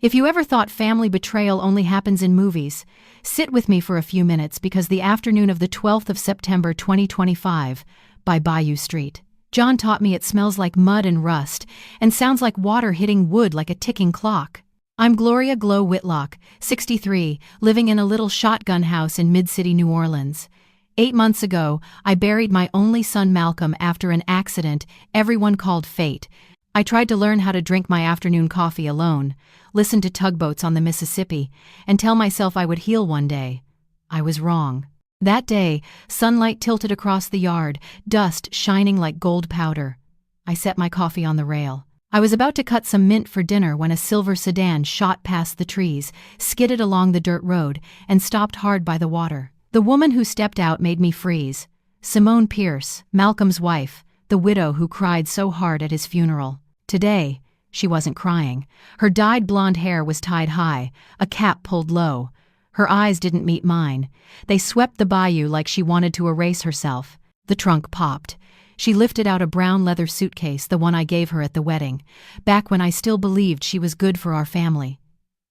If you ever thought family betrayal only happens in movies, sit with me for a few minutes because the afternoon of the 12th of September 2025, by Bayou Street, John taught me it smells like mud and rust and sounds like water hitting wood like a ticking clock. I'm Gloria Glow Whitlock, 63, living in a little shotgun house in Mid-City, New Orleans. 8 months ago, I buried my only son Malcolm after an accident everyone called fate. I tried to learn how to drink my afternoon coffee alone, listen to tugboats on the Mississippi, and tell myself I would heal one day. I was wrong. That day, sunlight tilted across the yard, dust shining like gold powder. I set my coffee on the rail. I was about to cut some mint for dinner when a silver sedan shot past the trees, skidded along the dirt road, and stopped hard by the water. The woman who stepped out made me freeze. Simone Pierce, Malcolm's wife, the widow who cried so hard at his funeral. Today, she wasn't crying. Her dyed blonde hair was tied high, a cap pulled low. Her eyes didn't meet mine. They swept the bayou like she wanted to erase herself. The trunk popped. She lifted out a brown leather suitcase, the one I gave her at the wedding, back when I still believed she was good for our family.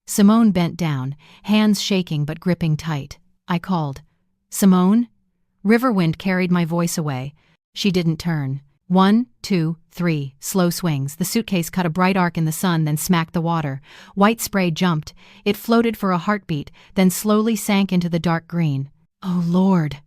Simone bent down, hands shaking but gripping tight. I called, "Simone?" Riverwind carried my voice away. She didn't turn. 1, 2, 3, slow swings. The suitcase cut a bright arc in the sun, then smacked the water. White spray jumped. It floated for a heartbeat, then slowly sank into the dark green. Oh, Lord.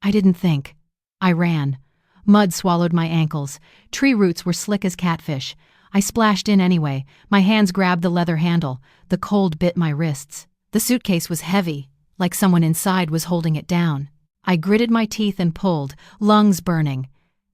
I didn't think. I ran. Mud swallowed my ankles. Tree roots were slick as catfish. I splashed in anyway. My hands grabbed the leather handle. The cold bit my wrists. The suitcase was heavy, like someone inside was holding it down. I gritted my teeth and pulled, lungs burning.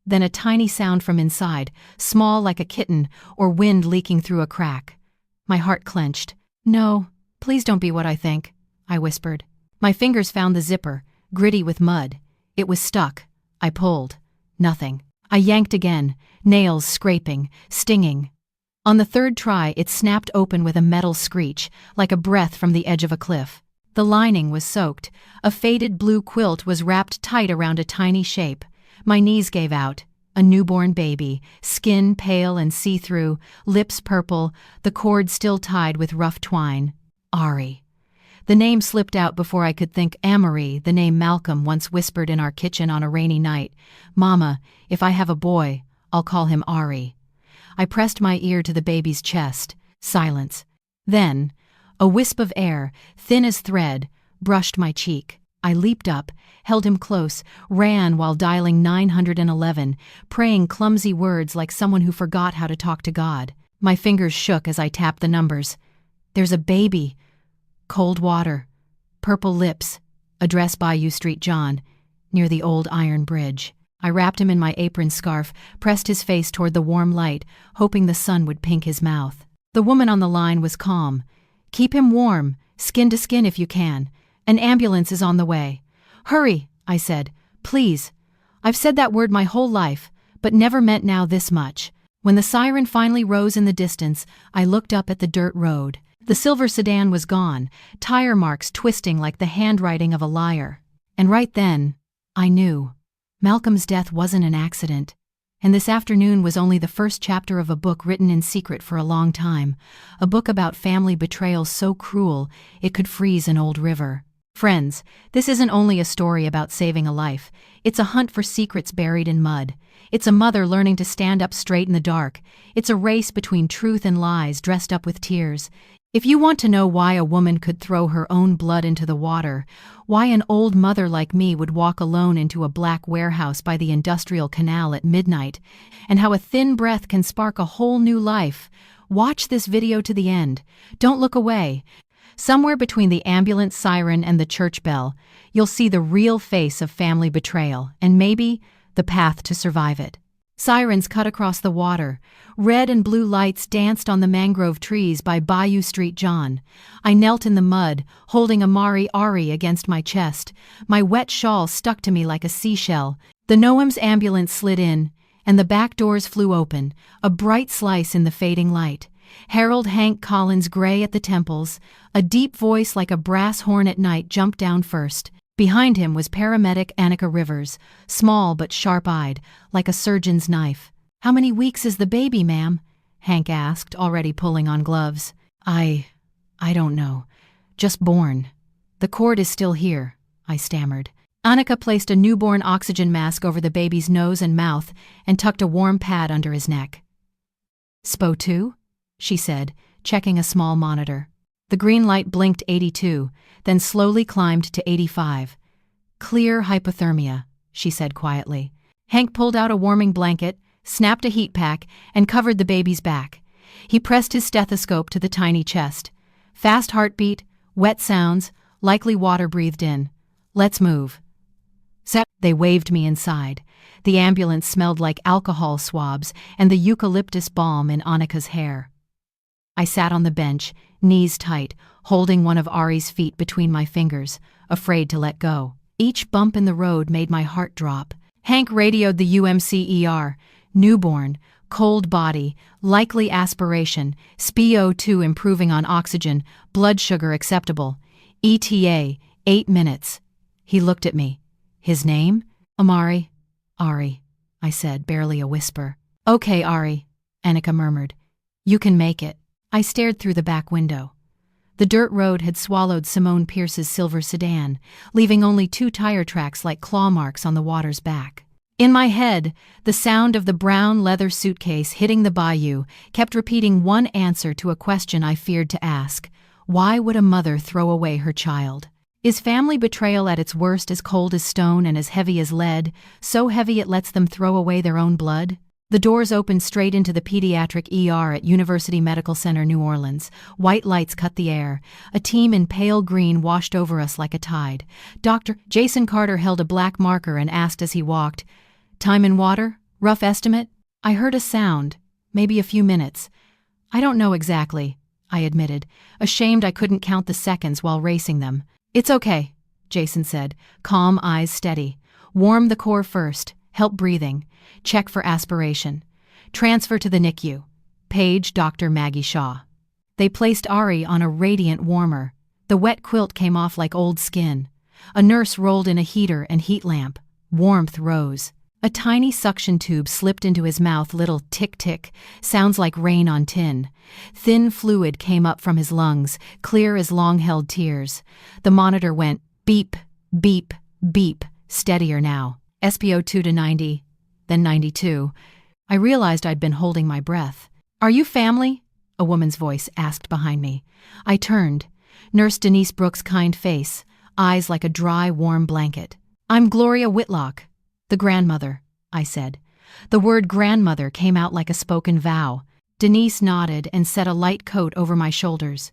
Then a tiny sound from inside, small like a kitten or wind leaking through a crack. My heart clenched. "No, please don't be what I think," I whispered. My fingers found the zipper, gritty with mud. It was stuck. I pulled. Nothing. I yanked again, nails scraping, stinging. On the third try, it snapped open with a metal screech, like a breath from the edge of a cliff. The lining was soaked. A faded blue quilt was wrapped tight around a tiny shape. My knees gave out. A newborn baby, skin pale and see-through, lips purple, the cord still tied with rough twine. Ari. The name slipped out before I could think. Amory, the name Malcolm once whispered in our kitchen on a rainy night. "Mama, if I have a boy, I'll call him Ari." I pressed my ear to the baby's chest. Silence. Then, a wisp of air, thin as thread, brushed my cheek. I leaped up, held him close, ran while dialing 911, praying clumsy words like someone who forgot how to talk to God. My fingers shook as I tapped the numbers. "There's a baby." Cold water. Purple lips. Address Bayou Street John, near the old iron bridge. I wrapped him in my apron scarf, pressed his face toward the warm light, hoping the sun would pink his mouth. The woman on the line was calm. "Keep him warm, skin to skin if you can. An ambulance is on the way." "Hurry," I said. "Please." I've said that word my whole life, but never meant now this much. When the siren finally rose in the distance, I looked up at the dirt road. The silver sedan was gone, tire marks twisting like the handwriting of a liar. And right then, I knew. Malcolm's death wasn't an accident. And this afternoon was only the first chapter of a book written in secret for a long time. A book about family betrayal so cruel it could freeze an old river. Friends, this isn't only a story about saving a life. It's a hunt for secrets buried in mud. It's a mother learning to stand up straight in the dark. It's a race between truth and lies dressed up with tears. If you want to know why a woman could throw her own blood into the water, why an old mother like me would walk alone into a black warehouse by the industrial canal at midnight, and how a thin breath can spark a whole new life, watch this video to the end. Don't look away. Somewhere between the ambulance siren and the church bell, you'll see the real face of family betrayal, and maybe the path to survive it. Sirens cut across the water. Red and blue lights danced on the mangrove trees by Bayou Street John. I knelt in the mud, holding Amari Ari against my chest. My wet shawl stuck to me like a seashell. The Noam's ambulance slid in, and the back doors flew open, a bright slice in the fading light. Harold Hank Collins gray at the temples, a deep voice like a brass horn at night jumped down first. Behind him was paramedic Annika Rivers, small but sharp-eyed, like a surgeon's knife. "How many weeks is the baby, ma'am?" Hank asked, already pulling on gloves. I don't know. Just born. The cord is still here, I stammered. Annika placed a newborn oxygen mask over the baby's nose and mouth and tucked a warm pad under his neck. "SPO 2?" she said, checking a small monitor. The green light blinked 82, then slowly climbed to 85. "Clear hypothermia," she said quietly. Hank pulled out a warming blanket, snapped a heat pack, and covered the baby's back. He pressed his stethoscope to the tiny chest. Fast heartbeat, wet sounds, likely water breathed in. "Let's move." They waved me inside. The ambulance smelled like alcohol swabs and the eucalyptus balm in Annika's hair. I sat on the bench, knees tight, holding one of Ari's feet between my fingers, afraid to let go. Each bump in the road made my heart drop. Hank radioed the UMCER. Newborn, cold body, likely aspiration, SPO 2 improving on oxygen, blood sugar acceptable. ETA, 8 minutes. He looked at me. His name? Amari. Ari, I said, barely a whisper. "Okay, Ari," Annika murmured. "You can make it." I stared through the back window. The dirt road had swallowed Simone Pierce's silver sedan, leaving only 2 tire tracks like claw marks on the water's back. In my head, the sound of the brown leather suitcase hitting the bayou kept repeating one answer to a question I feared to ask. Why would a mother throw away her child? Is family betrayal at its worst as cold as stone and as heavy as lead, so heavy it lets them throw away their own blood? The doors opened straight into the pediatric ER at University Medical Center, New Orleans. White lights cut the air. A team in pale green washed over us like a tide. Dr. Jason Carter held a black marker and asked as he walked, "Time in water? Rough estimate?" I heard a sound, maybe a few minutes. "I don't know exactly," I admitted, ashamed I couldn't count the seconds while racing them. "It's okay," Jason said, calm, eyes steady. "Warm the core first, help breathing, check for aspiration. Transfer to the NICU. Page Dr. Maggie Shaw." They placed Ari on a radiant warmer. The wet quilt came off like old skin. A nurse rolled in a heater and heat lamp. Warmth rose. A tiny suction tube slipped into his mouth, little tick-tick, sounds like rain on tin. Thin fluid came up from his lungs, clear as long-held tears. The monitor went beep, beep, beep, steadier now. SPO 2 to 90, then 92. I realized I'd been holding my breath. "Are you family?" a woman's voice asked behind me. I turned. Nurse Denise Brooks' kind face, eyes like a dry, warm blanket. "I'm Gloria Whitlock. The grandmother," I said. The word grandmother came out like a spoken vow. Denise nodded and set a light coat over my shoulders.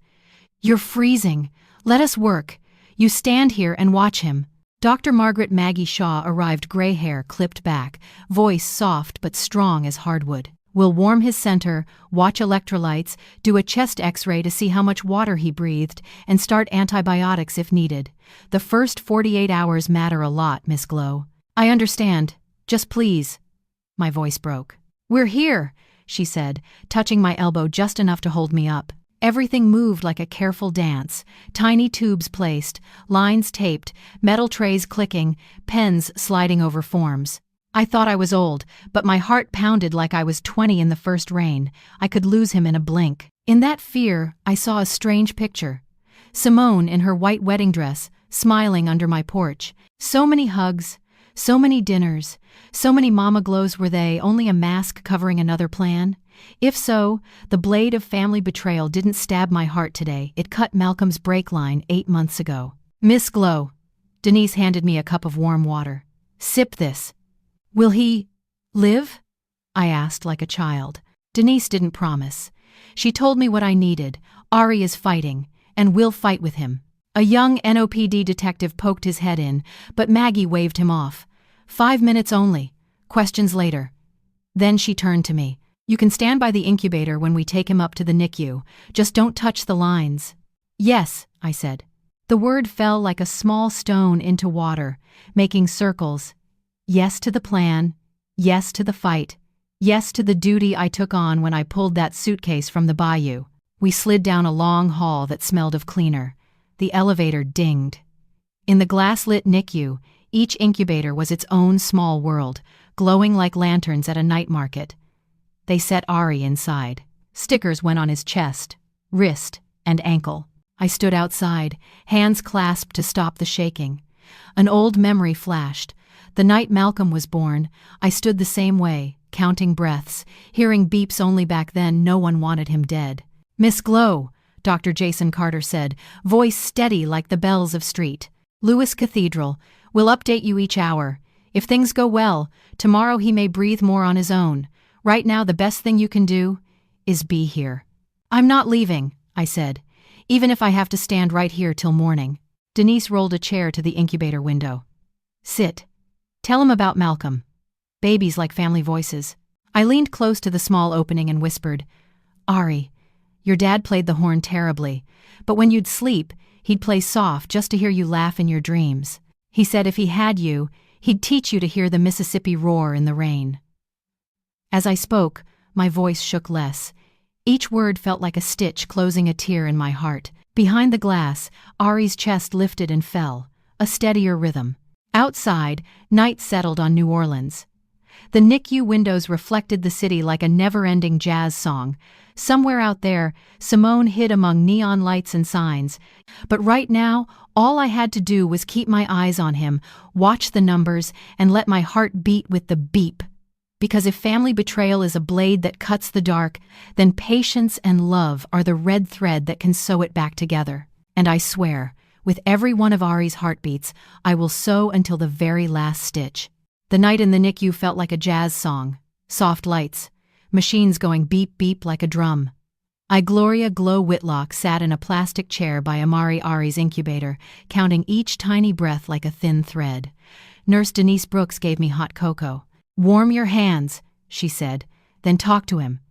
"You're freezing. Let us work. You stand here and watch him." Dr. Margaret Maggie Shaw arrived, gray hair clipped back, voice soft but strong as hardwood. "We'll warm his center, watch electrolytes, do a chest x-ray to see how much water he breathed, and start antibiotics if needed. The first 48 hours matter a lot, Miss Glow." "I understand. Just please." My voice broke. "We're here," she said, touching my elbow just enough to hold me up. Everything moved like a careful dance. Tiny tubes placed, lines taped, metal trays clicking, pens sliding over forms. I thought I was old, but my heart pounded like I was 20 in the first rain. I could lose him in a blink. In that fear, I saw a strange picture. Simone in her white wedding dress, smiling under my porch. So many hugs. So many dinners, so many mama glows. Were they only a mask covering another plan? If so, the blade of family betrayal didn't stab my heart today. It cut Malcolm's brake line 8 months ago. "Miss Glow." Denise handed me a cup of warm water. "Sip this." "Will he live?" I asked like a child. Denise didn't promise. She told me what I needed. Ari is fighting, and we'll fight with him. A young NOPD detective poked his head in, but Maggie waved him off. 5 minutes only. Questions later. Then she turned to me. "You can stand by the incubator when we take him up to the NICU. Just don't touch the lines." "Yes," I said. The word fell like a small stone into water, making circles. Yes to the plan. Yes to the fight. Yes to the duty I took on when I pulled that suitcase from the bayou. We slid down a long hall that smelled of cleaner. The elevator dinged. In the glass-lit NICU, each incubator was its own small world, glowing like lanterns at a night market. They set Ari inside. Stickers went on his chest. wrist, and ankle. I stood outside, hands clasped to stop the shaking. An old memory flashed. The night Malcolm was born, I stood the same way, counting breaths, hearing beeps only back then no one wanted him dead. "Miss Glow," Dr. Jason Carter said, voice steady like the bells of Street. "Lewis Cathedral. We'll update you each hour. If things go well, tomorrow he may breathe more on his own. Right now the best thing you can do is be here." "I'm not leaving," I said, "even if I have to stand right here till morning." Denise rolled a chair to the incubator window. "Sit. Tell him about Malcolm." Babies like family voices. I leaned close to the small opening and whispered, "Ari, your dad played the horn terribly, but when you'd sleep, he'd play soft just to hear you laugh in your dreams. He said if he had you, he'd teach you to hear the Mississippi roar in the rain." As I spoke, my voice shook less. Each word felt like a stitch closing a tear in my heart. Behind the glass, Ari's chest lifted and fell, a steadier rhythm. Outside, night settled on New Orleans. The NICU windows reflected the city like a never-ending jazz song. Somewhere out there, Simone hid among neon lights and signs. But right now, all I had to do was keep my eyes on him, watch the numbers, and let my heart beat with the beep. Because if family betrayal is a blade that cuts the dark, then patience and love are the red thread that can sew it back together. And I swear, with every one of Ari's heartbeats, I will sew until the very last stitch. The night in the NICU felt like a jazz song. Soft lights, machines going beep beep like a drum. Gloria Glow Whitlock sat in a plastic chair by Amari Ari's incubator, counting each tiny breath like a thin thread. Nurse Denise Brooks gave me hot cocoa. "Warm your hands," she said, "then talk to him."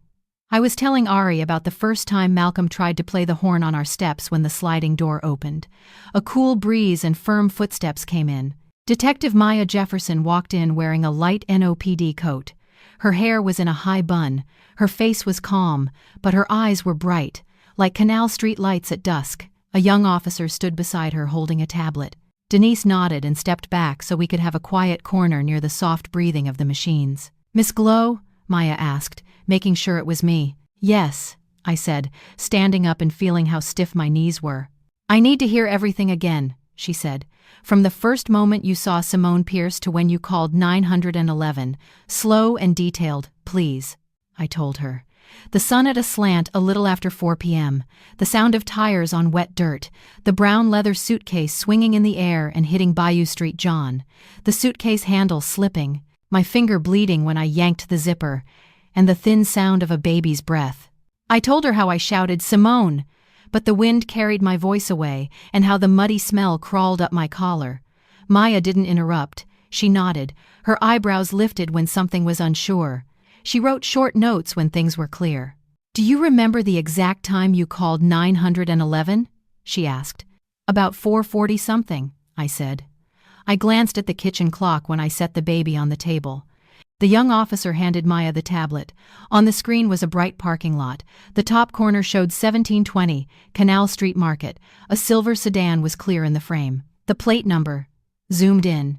I was telling Ari about the first time Malcolm tried to play the horn on our steps when the sliding door opened. A cool breeze and firm footsteps came in. Detective Maya Jefferson walked in wearing a light NOPD coat. Her hair was in a high bun, her face was calm, but her eyes were bright, like Canal Street lights at dusk. A young officer stood beside her holding a tablet. Denise nodded and stepped back so we could have a quiet corner near the soft breathing of the machines. "Miss Glow?" Maya asked, making sure it was me. "Yes," I said, standing up and feeling how stiff my knees were. "I need to hear everything again," she said. "From the first moment you saw Simone Pierce to when you called 911. Slow and detailed, please," I told her. The sun at a slant a little after 4 p.m., the sound of tires on wet dirt, the brown leather suitcase swinging in the air and hitting Bayou Street John, the suitcase handle slipping, my finger bleeding when I yanked the zipper, and the thin sound of a baby's breath. I told her how I shouted, "Simone!" but the wind carried my voice away, and how the muddy smell crawled up my collar. Maya didn't interrupt. She nodded, her eyebrows lifted when something was unsure. She wrote short notes when things were clear. "Do you remember the exact time you called 911? She asked. "About 4:40 something, I said. I glanced at the kitchen clock when I set the baby on the table. The young officer handed Maya the tablet. On the screen was a bright parking lot. The top corner showed 1720, Canal Street Market. A silver sedan was clear in the frame. The plate number, zoomed in,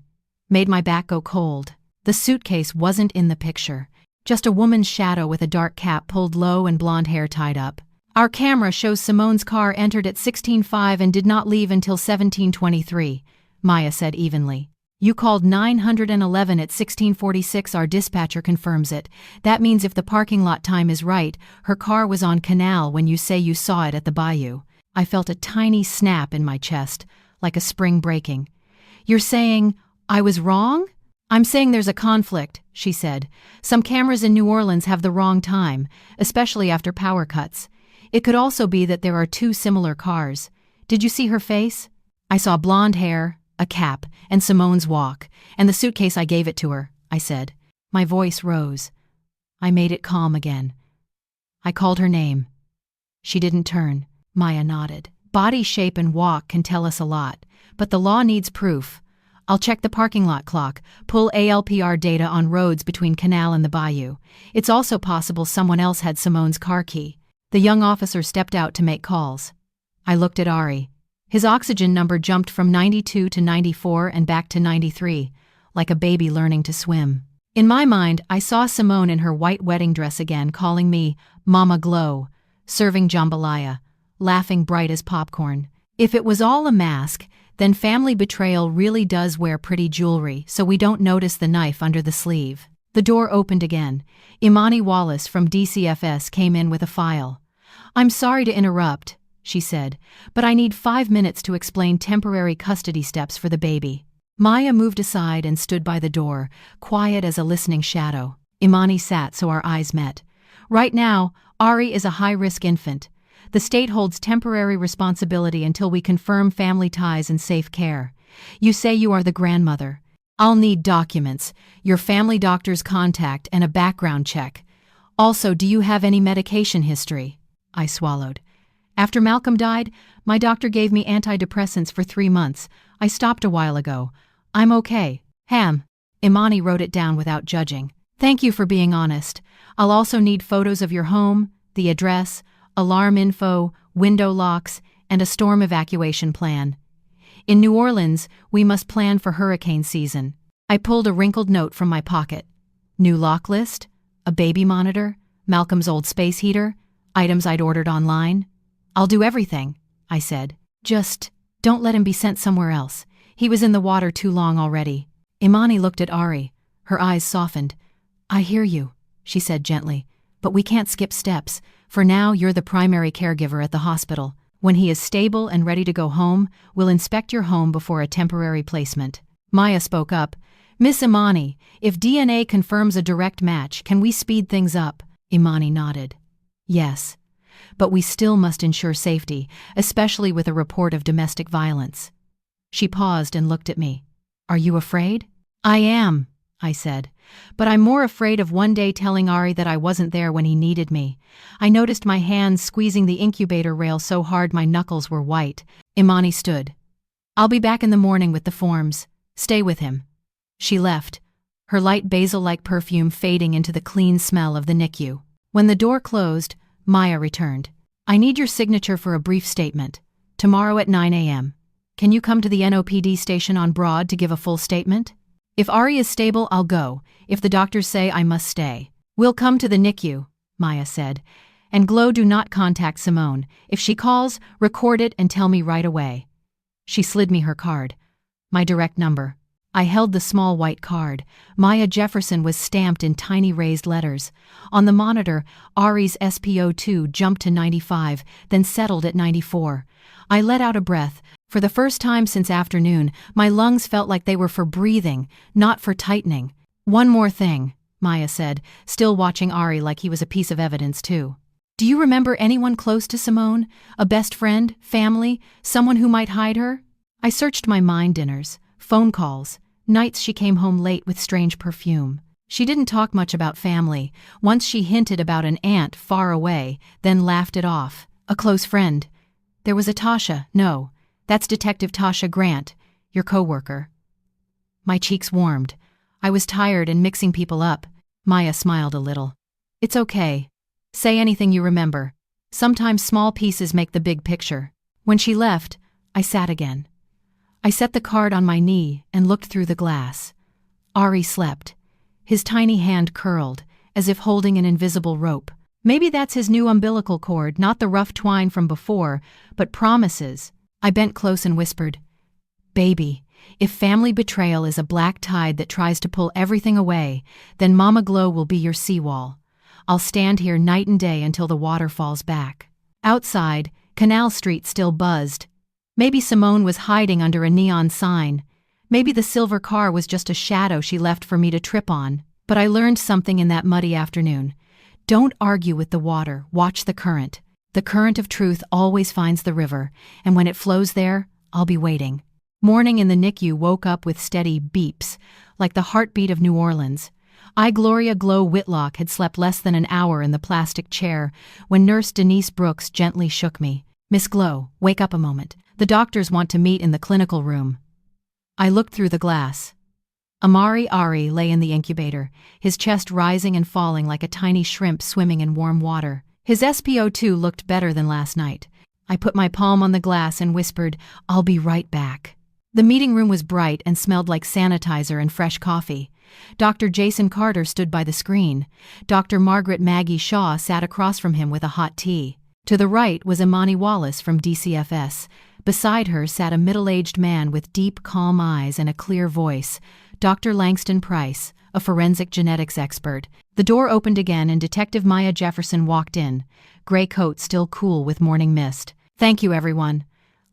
made my back go cold. The suitcase wasn't in the picture. Just a woman's shadow with a dark cap pulled low and blonde hair tied up. "Our camera shows Simone's car entered at 16:05 and did not leave until 17:23, Maya said evenly. "You called 911 at 16:46. Our dispatcher confirms it. That means if the parking lot time is right, her car was on Canal when you say you saw it at the Bayou." I felt a tiny snap in my chest, like a spring breaking. "You're saying I was wrong?" "I'm saying there's a conflict," she said. "Some cameras in New Orleans have the wrong time, especially after power cuts. It could also be that there are two similar cars. Did you see her face?" "I saw blonde hair, a cap, and Simone's walk, and the suitcase. I gave it to her," I said. My voice rose. I made it calm again. I called her name. She didn't turn. Maya nodded. "Body shape and walk can tell us a lot, but the law needs proof. I'll check the parking lot clock, pull ALPR data on roads between Canal and the Bayou. It's also possible someone else had Simone's car key." The young officer stepped out to make calls. I looked at Ari. His oxygen number jumped from 92 to 94 and back to 93, like a baby learning to swim. In my mind, I saw Simone in her white wedding dress again, calling me Mama Glow, serving jambalaya, laughing bright as popcorn. If it was all a mask, then family betrayal really does wear pretty jewelry so we don't notice the knife under the sleeve. The door opened again. Imani Wallace from DCFS came in with a file. "I'm sorry to interrupt," she said, "but I need 5 minutes to explain temporary custody steps for the baby." Maya moved aside and stood by the door, quiet as a listening shadow. Imani sat so our eyes met. "Right now, Ari is a high-risk infant. The state holds temporary responsibility until we confirm family ties and safe care. You say you are the grandmother. I'll need documents, your family doctor's contact, and a background check. Also, do you have any medication history?" I swallowed. "After Malcolm died, my doctor gave me antidepressants for 3 months. I stopped a while ago. I'm okay." Imani wrote it down without judging. "Thank you for being honest. I'll also need photos of your home, the address, alarm info, window locks, and a storm evacuation plan. In New Orleans, we must plan for hurricane season." I pulled a wrinkled note from my pocket. New lock list, a baby monitor, Malcolm's old space heater, items I'd ordered online. "I'll do everything," I said. "Just don't let him be sent somewhere else. He was in the water too long already." Imani looked at Ari. Her eyes softened. "I hear you," she said gently, "but we can't skip steps. For now, you're the primary caregiver at the hospital. When he is stable and ready to go home, we'll inspect your home before a temporary placement." Maya spoke up. "Miss Imani, if DNA confirms a direct match, can we speed things up?" Imani nodded. "Yes. But we still must ensure safety, especially with a report of domestic violence." She paused and looked at me. "Are you afraid?" "I am," I said. "But I'm more afraid of one day telling Ari that I wasn't there when he needed me." I noticed my hands squeezing the incubator rail so hard my knuckles were white. Imani stood. "I'll be back in the morning with the forms. Stay with him." She left, her light basil-like perfume fading into the clean smell of the NICU. When the door closed, Maya returned. "I need your signature for a brief statement. Tomorrow at 9 a.m. Can you come to the NOPD station on Broad to give a full statement? If Ari is stable, I'll go. If the doctors say I must stay. We'll come to the NICU," Maya said. "And Glow, do not contact Simone. If she calls, record it and tell me right away." She slid me her card. My direct number. I held the small white card. Maya Jefferson was stamped in tiny raised letters. On the monitor, Ari's SpO2 jumped to 95, then settled at 94. I let out a breath. For the first time since afternoon, my lungs felt like they were for breathing, not for tightening. "One more thing," Maya said, still watching Ari like he was a piece of evidence too. "Do you remember anyone close to Simone? A best friend, family, someone who might hide her?" I searched my mind dinners, phone calls, nights she came home late with strange perfume. She didn't talk much about family. Once she hinted about an aunt far away, then laughed it off. "A close friend. There was a Tasha." "No, that's Detective Tasha Grant, your coworker." My cheeks warmed. I was tired and mixing people up. Maya smiled a little. "It's okay. Say anything you remember. Sometimes small pieces make the big picture." When she left, I sat again. I set the card on my knee and looked through the glass. Ari slept. His tiny hand curled, as if holding an invisible rope. Maybe that's his new umbilical cord, not the rough twine from before, but promises. I bent close and whispered, "Baby, if family betrayal is a black tide that tries to pull everything away, then Mama Glow will be your seawall. I'll stand here night and day until the water falls back." Outside, Canal Street still buzzed. Maybe Simone was hiding under a neon sign. Maybe the silver car was just a shadow she left for me to trip on. But I learned something in that muddy afternoon. Don't argue with the water, watch the current. The current of truth always finds the river, and when it flows there, I'll be waiting. Morning in the NICU woke up with steady beeps, like the heartbeat of New Orleans. Gloria Glow Whitlock had slept less than an hour in the plastic chair when Nurse Denise Brooks gently shook me. "Miss Glow, wake up a moment. The doctors want to meet in the clinical room." I looked through the glass. Amari Ari lay in the incubator, his chest rising and falling like a tiny shrimp swimming in warm water. His SpO2 looked better than last night. I put my palm on the glass and whispered, "I'll be right back." The meeting room was bright and smelled like sanitizer and fresh coffee. Dr. Jason Carter stood by the screen. Dr. Margaret Maggie Shaw sat across from him with a hot tea. To the right was Imani Wallace from DCFS. Beside her sat a middle-aged man with deep, calm eyes and a clear voice, Dr. Langston Price, a forensic genetics expert. The door opened again and Detective Maya Jefferson walked in, gray coat still cool with morning mist. "Thank you, everyone,"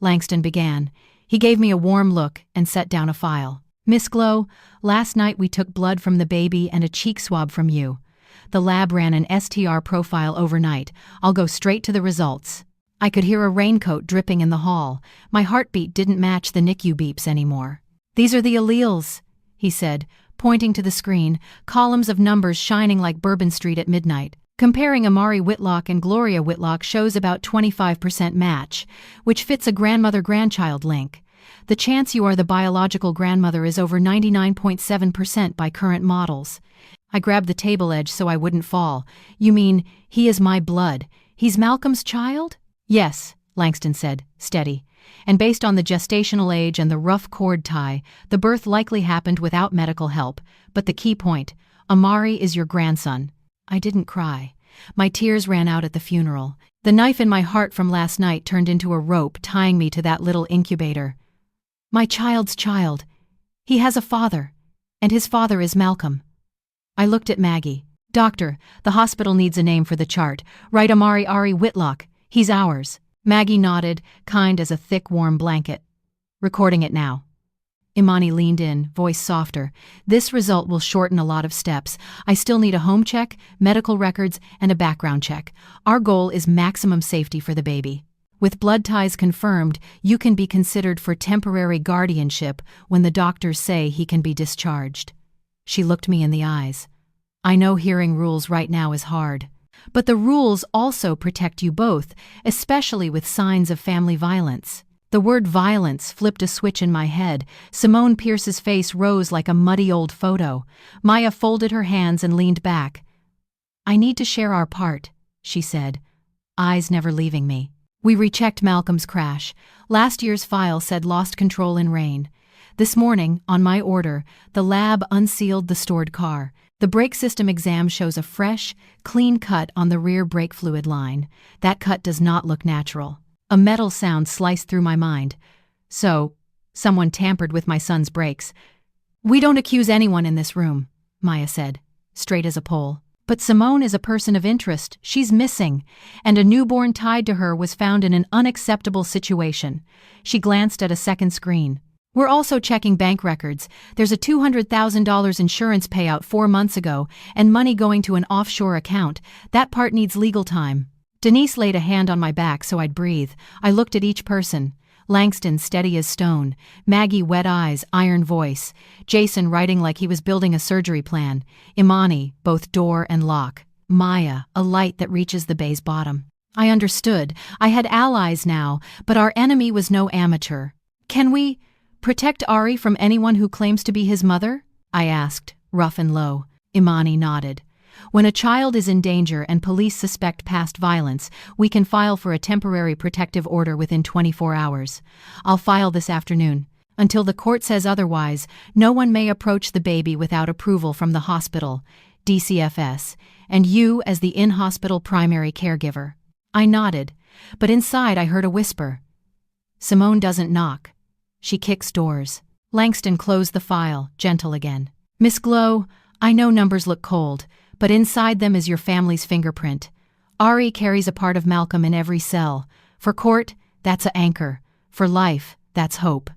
Langston began. He gave me a warm look and set down a file. "Miss Glow, last night we took blood from the baby and a cheek swab from you. The lab ran an STR profile overnight. I'll go straight to the results." I could hear a raincoat dripping in the hall. My heartbeat didn't match the NICU beeps anymore. "These are the alleles," he said, pointing to the screen, columns of numbers shining like Bourbon Street at midnight. "Comparing Amari Whitlock and Gloria Whitlock shows about 25% match, which fits a grandmother-grandchild link. The chance you are the biological grandmother is over 99.7% by current models." I grabbed the table edge so I wouldn't fall. "You mean, he is my blood? He's Malcolm's child?" "Yes," Langston said, steady. "And based on the gestational age and the rough cord tie, the birth likely happened without medical help. But the key point, Amari is your grandson." I didn't cry. My tears ran out at the funeral. The knife in my heart from last night turned into a rope tying me to that little incubator. My child's child. He has a father. And his father is Malcolm. I looked at Maggie. "Doctor, the hospital needs a name for the chart. Write Amari Whitlock. He's ours." Maggie nodded, kind as a thick, warm blanket. "Recording it now." Imani leaned in, voice softer. "This result will shorten a lot of steps. I still need a home check, medical records, and a background check. Our goal is maximum safety for the baby. With blood ties confirmed, you can be considered for temporary guardianship when the doctors say he can be discharged." She looked me in the eyes. "I know hearing rules right now is hard. But the rules also protect you both, especially with signs of family violence." The word violence flipped a switch in my head. Simone Pierce's face rose like a muddy old photo. Maya folded her hands and leaned back. "I need to share our part," she said, eyes never leaving me. "We rechecked Malcolm's crash. Last year's file said lost control in rain. This morning, on my order, the lab unsealed the stored car. The brake system exam shows a fresh, clean cut on the rear brake fluid line. That cut does not look natural." A metal sound sliced through my mind. "So, someone tampered with my son's brakes." "We don't accuse anyone in this room," Maya said, straight as a pole. "But Simone is a person of interest. She's missing, and a newborn tied to her was found in an unacceptable situation." She glanced at a second screen. "We're also checking bank records. There's a $200,000 insurance payout 4 months ago and money going to an offshore account. That part needs legal time." Denise laid a hand on my back so I'd breathe. I looked at each person. Langston steady as stone. Maggie wet eyes, iron voice. Jason writing like he was building a surgery plan. Imani, both door and lock. Maya, a light that reaches the bay's bottom. I understood. I had allies now, but our enemy was no amateur. "Can we protect Ari from anyone who claims to be his mother?" I asked, rough and low. Imani nodded. "When a child is in danger and police suspect past violence, we can file for a temporary protective order within 24 hours. I'll file this afternoon. Until the court says otherwise, no one may approach the baby without approval from the hospital, DCFS, and you as the in-hospital primary caregiver." I nodded, but inside I heard a whisper. "Simone doesn't knock. She kicks doors." Langston closed the file, gentle again. "Miss Glow, I know numbers look cold, but inside them is your family's fingerprint. Ari carries a part of Malcolm in every cell. For court, that's an anchor. For life, that's hope."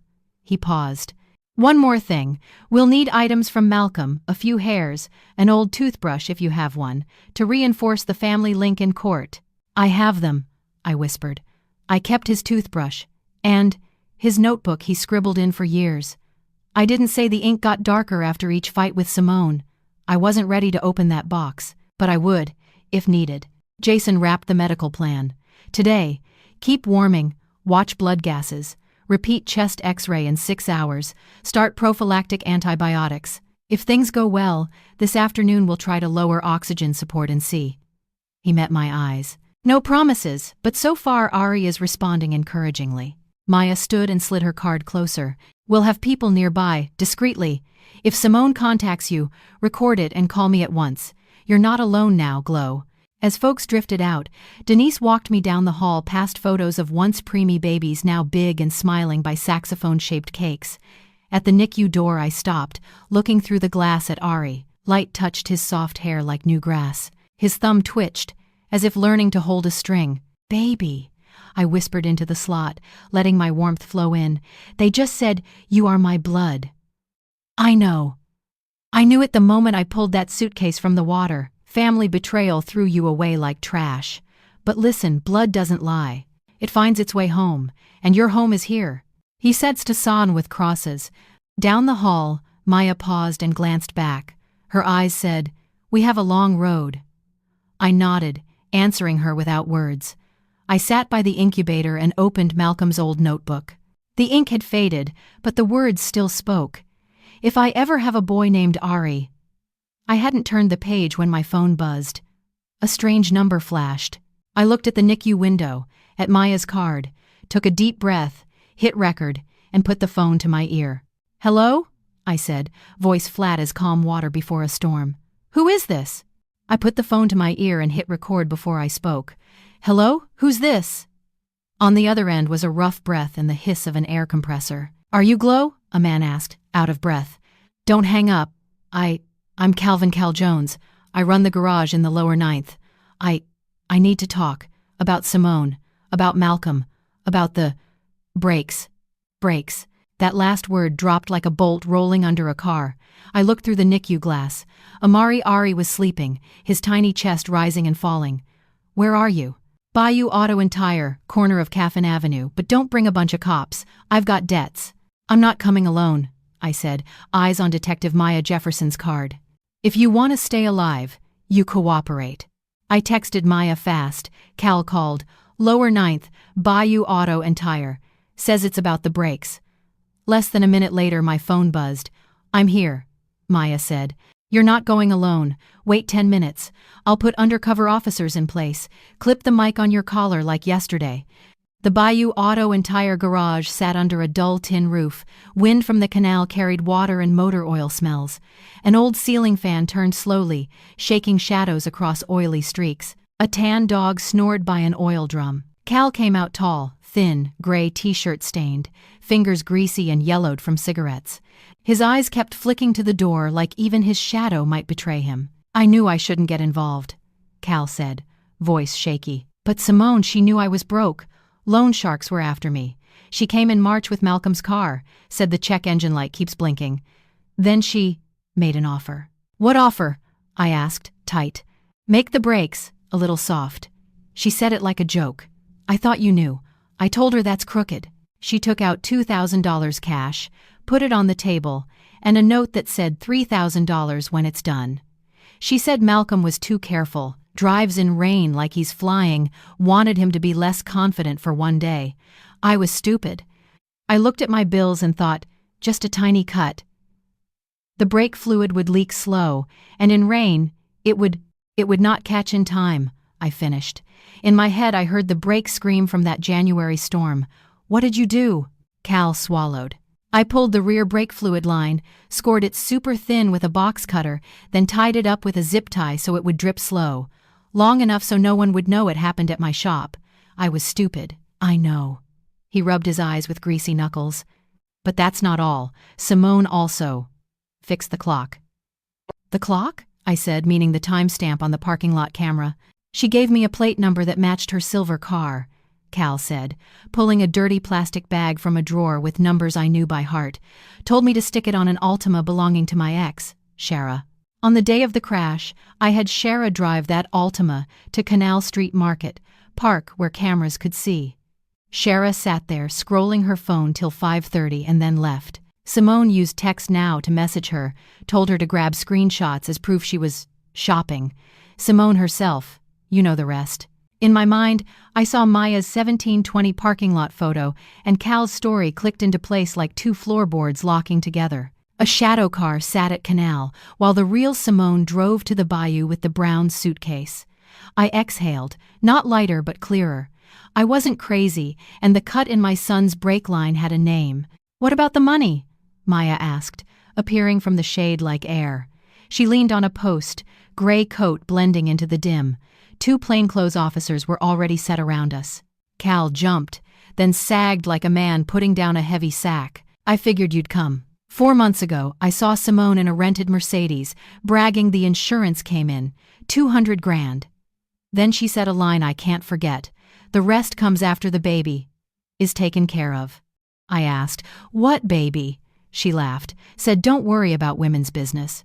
He paused. "One more thing. We'll need items from Malcolm, a few hairs, an old toothbrush if you have one, to reinforce the family link in court." "I have them," I whispered. "I kept his toothbrush. And his notebook he scribbled in for years. I didn't say the ink got darker after each fight with Simone. I wasn't ready to open that box, but I would, if needed." Jason wrapped the medical plan. "Today, keep warming, watch blood gases, repeat chest x-ray in 6 hours, start prophylactic antibiotics. If things go well, this afternoon we'll try to lower oxygen support and see." He met my eyes. "No promises, but so far Ari is responding encouragingly." Maya stood and slid her card closer. "We'll have people nearby, discreetly. If Simone contacts you, record it and call me at once. You're not alone now, Glow." As folks drifted out, Denise walked me down the hall past photos of once preemie babies now big and smiling by saxophone-shaped cakes. At the NICU door I stopped, looking through the glass at Ari. Light touched his soft hair like new grass. His thumb twitched, as if learning to hold a string. "Baby," I whispered into the slot, letting my warmth flow in. "They just said, 'You are my blood.'" "I know. I knew it the moment I pulled that suitcase from the water. Family betrayal threw you away like trash. But listen, blood doesn't lie. It finds its way home, and your home is here." He said Stasan with crosses. Down the hall, Maya paused and glanced back. Her eyes said, "We have a long road." I nodded, answering her without words. I sat by the incubator and opened Malcolm's old notebook. The ink had faded, but the words still spoke. If I ever have a boy named Ari. I hadn't turned the page when my phone buzzed. A strange number flashed. I looked at the NICU window, at Maya's card, took a deep breath, hit record, and put the phone to my ear. "Hello?" I said, voice flat as calm water before a storm. "Who is this?" I put the phone to my ear and hit record before I spoke. "Hello? Who's this?" On the other end was a rough breath and the hiss of an air compressor. "Are you Glow?" a man asked, out of breath. "Don't hang up. I'm Calvin Cal Jones. I run the garage in the lower ninth. I need to talk. About Simone. About Malcolm. About the brakes. Brakes." That last word dropped like a bolt rolling under a car. I looked through the NICU glass. Ari was sleeping, his tiny chest rising and falling. "Where are you?" "Bayou Auto and Tire, corner of Caffin Avenue, but don't bring a bunch of cops. I've got debts." "I'm not coming alone," I said, eyes on Detective Maya Jefferson's card. "If you want to stay alive, you cooperate." I texted Maya fast. Cal called. "Lower ninth, Bayou Auto and Tire. Says it's about the brakes." Less than a minute later my phone buzzed. "I'm here," Maya said. "You're not going alone. Wait 10 minutes. I'll put undercover officers in place. Clip the mic on your collar like yesterday." The Bayou Auto and Tire garage sat under a dull tin roof. Wind from the canal carried water and motor oil smells. An old ceiling fan turned slowly, shaking shadows across oily streaks. A tan dog snored by an oil drum. Cal came out tall, thin, gray t-shirt stained, fingers greasy and yellowed from cigarettes. His eyes kept flicking to the door like even his shadow might betray him. "I knew I shouldn't get involved," Cal said, voice shaky. "But Simone, she knew I was broke. Loan sharks were after me. She came in March with Malcolm's car," said the check engine light keeps blinking. "Then she made an offer." "What offer?" I asked, tight. "Make the brakes," a little soft. She said it like a joke. "I thought you knew." I told her that's crooked. She took out $2,000 cash, put it on the table, and a note that said $3,000 when it's done. She said Malcolm was too careful, drives in rain like he's flying, wanted him to be less confident for one day. I was stupid. I looked at my bills and thought, just a tiny cut. The brake fluid would leak slow, and in rain, it would not catch in time, I finished. In my head I heard the brake scream from that January storm. "What did you do?" Cal swallowed. "I pulled the rear brake fluid line, scored it super thin with a box cutter, then tied it up with a zip tie so it would drip slow. Long enough so no one would know it happened at my shop. I was stupid, I know." He rubbed his eyes with greasy knuckles. "But that's not all. Simone also fixed the clock." "The clock?" I said, meaning the timestamp on the parking lot camera. "She gave me a plate number that matched her silver car," Cal said, pulling a dirty plastic bag from a drawer with numbers I knew by heart. "Told me to stick it on an Altima belonging to my ex, Shara. On the day of the crash, I had Shara drive that Altima to Canal Street Market, park where cameras could see. Shara sat there, scrolling her phone till 5:30 and then left. Simone used Text Now to message her, told her to grab screenshots as proof she was shopping. Simone herself, you know the rest. In my mind, I saw Maya's 1720 parking lot photo, and Cal's story clicked into place like two floorboards locking together. A shadow car sat at Canal, while the real Simone drove to the Bayou with the brown suitcase. I exhaled, not lighter but clearer. I wasn't crazy, and the cut in my son's brake line had a name. "What about the money?" Maya asked, appearing from the shade like air. She leaned on a post, gray coat blending into the dim. 2 plainclothes officers were already set around us. Cal jumped, then sagged like a man putting down a heavy sack. I figured you'd come. 4 months ago, I saw Simone in a rented Mercedes, bragging the insurance came in, 200 grand. Then she said a line I can't forget. The rest comes after the baby is taken care of. I asked, what baby? She laughed, said don't worry about women's business.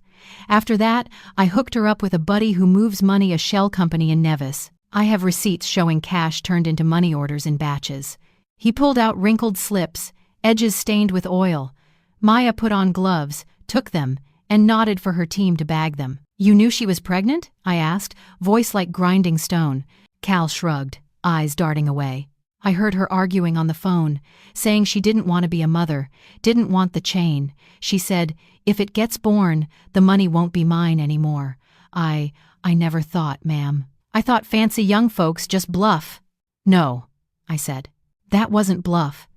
After that, I hooked her up with a buddy who moves money, a shell company in Nevis. I have receipts showing cash turned into money orders in batches. He pulled out wrinkled slips, edges stained with oil. Maya put on gloves, took them, and nodded for her team to bag them. You knew she was pregnant? I asked, voice like grinding stone. Cal shrugged, eyes darting away. I heard her arguing on the phone, saying she didn't want to be a mother, didn't want the chain. She said, if it gets born, the money won't be mine anymore. I never thought, ma'am. I thought fancy young folks just bluff. No, I said. That wasn't bluff.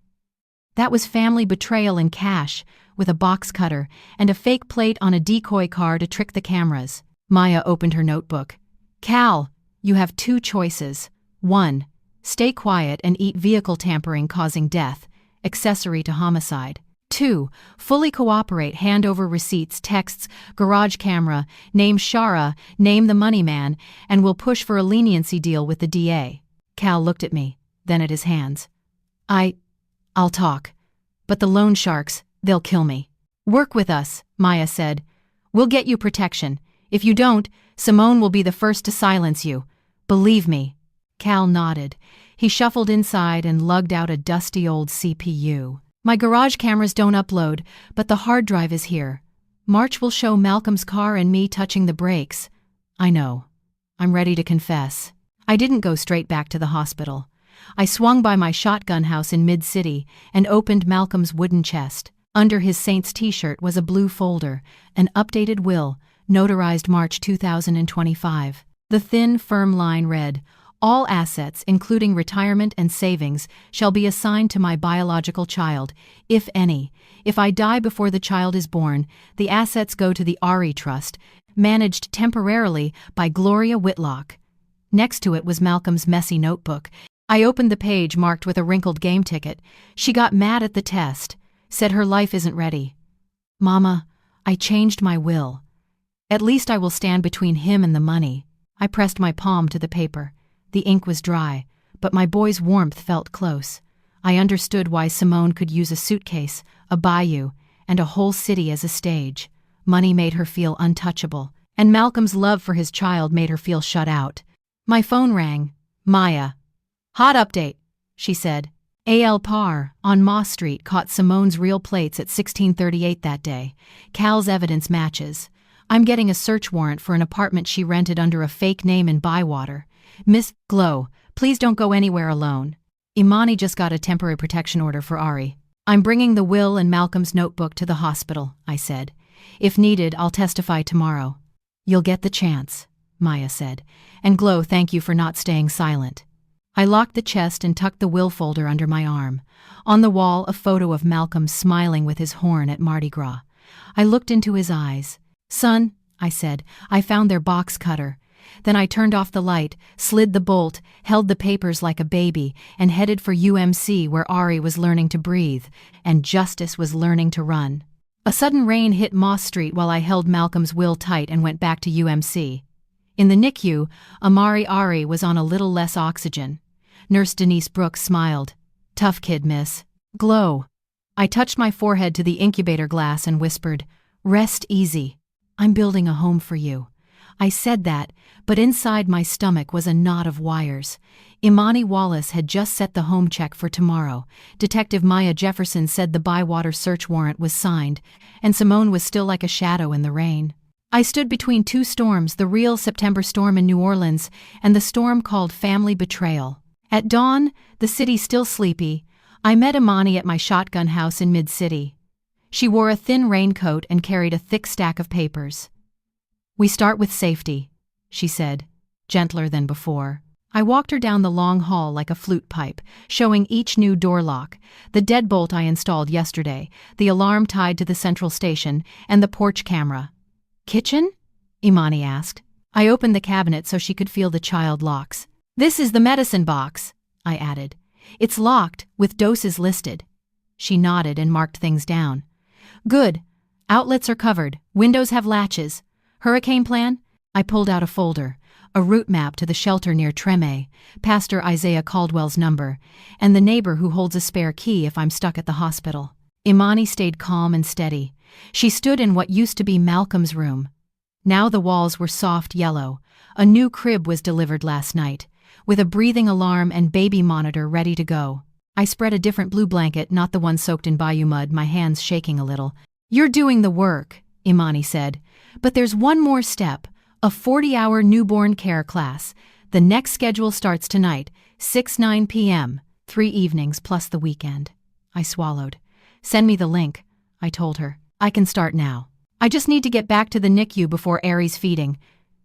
That was family betrayal in cash, with a box cutter and a fake plate on a decoy car to trick the cameras. Maya opened her notebook. Cal, you have 2 choices. 1. Stay quiet and eat vehicle tampering causing death, accessory to homicide. 2. Fully cooperate, hand over receipts, texts, garage camera, name Shara, name the money man, and we'll push for a leniency deal with the DA. Cal looked at me, then at his hands. I'll talk. But the loan sharks, they'll kill me. Work with us, Maya said. We'll get you protection. If you don't, Simone will be the first to silence you. Believe me. Cal nodded. He shuffled inside and lugged out a dusty old CPU. My garage cameras don't upload, but the hard drive is here. March will show Malcolm's car and me touching the brakes. I know. I'm ready to confess. I didn't go straight back to the hospital. I swung by my shotgun house in mid-city and opened Malcolm's wooden chest. Under his Saints t-shirt was a blue folder, an updated will, notarized March 2025. The thin, firm line read, all assets, including retirement and savings, shall be assigned to my biological child, if any. If I die before the child is born, the assets go to the Ari Trust, managed temporarily by Gloria Whitlock. Next to it was Malcolm's messy notebook. I opened the page marked with a wrinkled game ticket. She got mad at the test, said her life isn't ready. Mama, I changed my will. At least I will stand between him and the money. I pressed my palm to the paper. The ink was dry, but my boy's warmth felt close. I understood why Simone could use a suitcase, a bayou, and a whole city as a stage. Money made her feel untouchable, and Malcolm's love for his child made her feel shut out. My phone rang. Maya. Hot update, she said. A.L. Parr, on Moss Street, caught Simone's real plates at 1638 that day. Cal's evidence matches. I'm getting a search warrant for an apartment she rented under a fake name in Bywater. Miss Glow, please don't go anywhere alone. Imani just got a temporary protection order for Ari. I'm bringing the will and Malcolm's notebook to the hospital, I said. If needed, I'll testify tomorrow. You'll get the chance, Maya said. And Glow, thank you for not staying silent. I locked the chest and tucked the will folder under my arm. On the wall, a photo of Malcolm smiling with his horn at Mardi Gras. I looked into his eyes. Son, I said, I found their box cutter. Then I turned off the light, slid the bolt, held the papers like a baby, and headed for UMC where Ari was learning to breathe, and Justice was learning to run. A sudden rain hit Moss Street while I held Malcolm's will tight and went back to UMC. In the NICU, Amari Ari was on a little less oxygen. Nurse Denise Brooks smiled. Tough kid, miss. Glow. I touched my forehead to the incubator glass and whispered, rest easy. I'm building a home for you. I said that, but inside my stomach was a knot of wires. Imani Wallace had just set the home check for tomorrow. Detective Maya Jefferson said the Bywater search warrant was signed, and Simone was still like a shadow in the rain. I stood between 2 storms, the real September storm in New Orleans and the storm called family betrayal. At dawn, the city still sleepy, I met Imani at my shotgun house in mid-city. She wore a thin raincoat and carried a thick stack of papers. We start with safety, she said, gentler than before. I walked her down the long hall like a flute pipe, showing each new door lock, the deadbolt I installed yesterday, the alarm tied to the central station, and the porch camera. Kitchen? Imani asked. I opened the cabinet so she could feel the child locks. "This is the medicine box," I added. "It's locked, with doses listed." She nodded and marked things down. "Good. Outlets are covered. Windows have latches. Hurricane plan?" I pulled out a folder, a route map to the shelter near Treme, Pastor Isaiah Caldwell's number, and the neighbor who holds a spare key if I'm stuck at the hospital. Imani stayed calm and steady. She stood in what used to be Malcolm's room. Now the walls were soft yellow. A new crib was delivered last night, with a breathing alarm and baby monitor ready to go. I spread a different blue blanket, not the one soaked in Bayou mud, my hands shaking a little. "You're doing the work," Imani said. "But there's one more step, a 40-hour newborn care class. The next schedule starts tonight, 6-9 p.m., 3 evenings plus the weekend." I swallowed. "Send me the link," I told her. "I can start now. I just need to get back to the NICU before Aries feeding."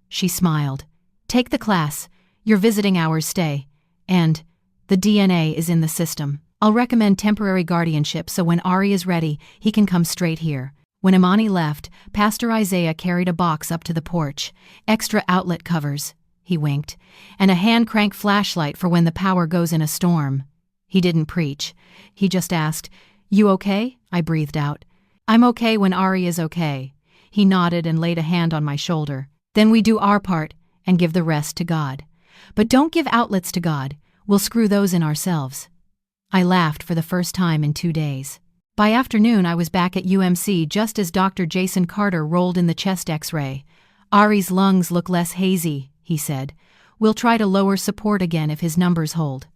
She smiled. "Take the class. Your visiting hours stay. And the DNA is in the system. I'll recommend temporary guardianship so when Ari is ready, he can come straight here." When Imani left, Pastor Isaiah carried a box up to the porch. "Extra outlet covers," he winked, "and a hand-crank flashlight for when the power goes in a storm." He didn't preach. He just asked, "You okay?" I breathed out. "I'm okay when Ari is okay." He nodded and laid a hand on my shoulder. "Then we do our part and give the rest to God. But don't give outlets to God. We'll screw those in ourselves." I laughed for the first time in 2 days. By afternoon, I was back at UMC just as Dr. Jason Carter rolled in the chest x-ray. "Ari's lungs look less hazy," he said. "We'll try to lower support again if his numbers hold."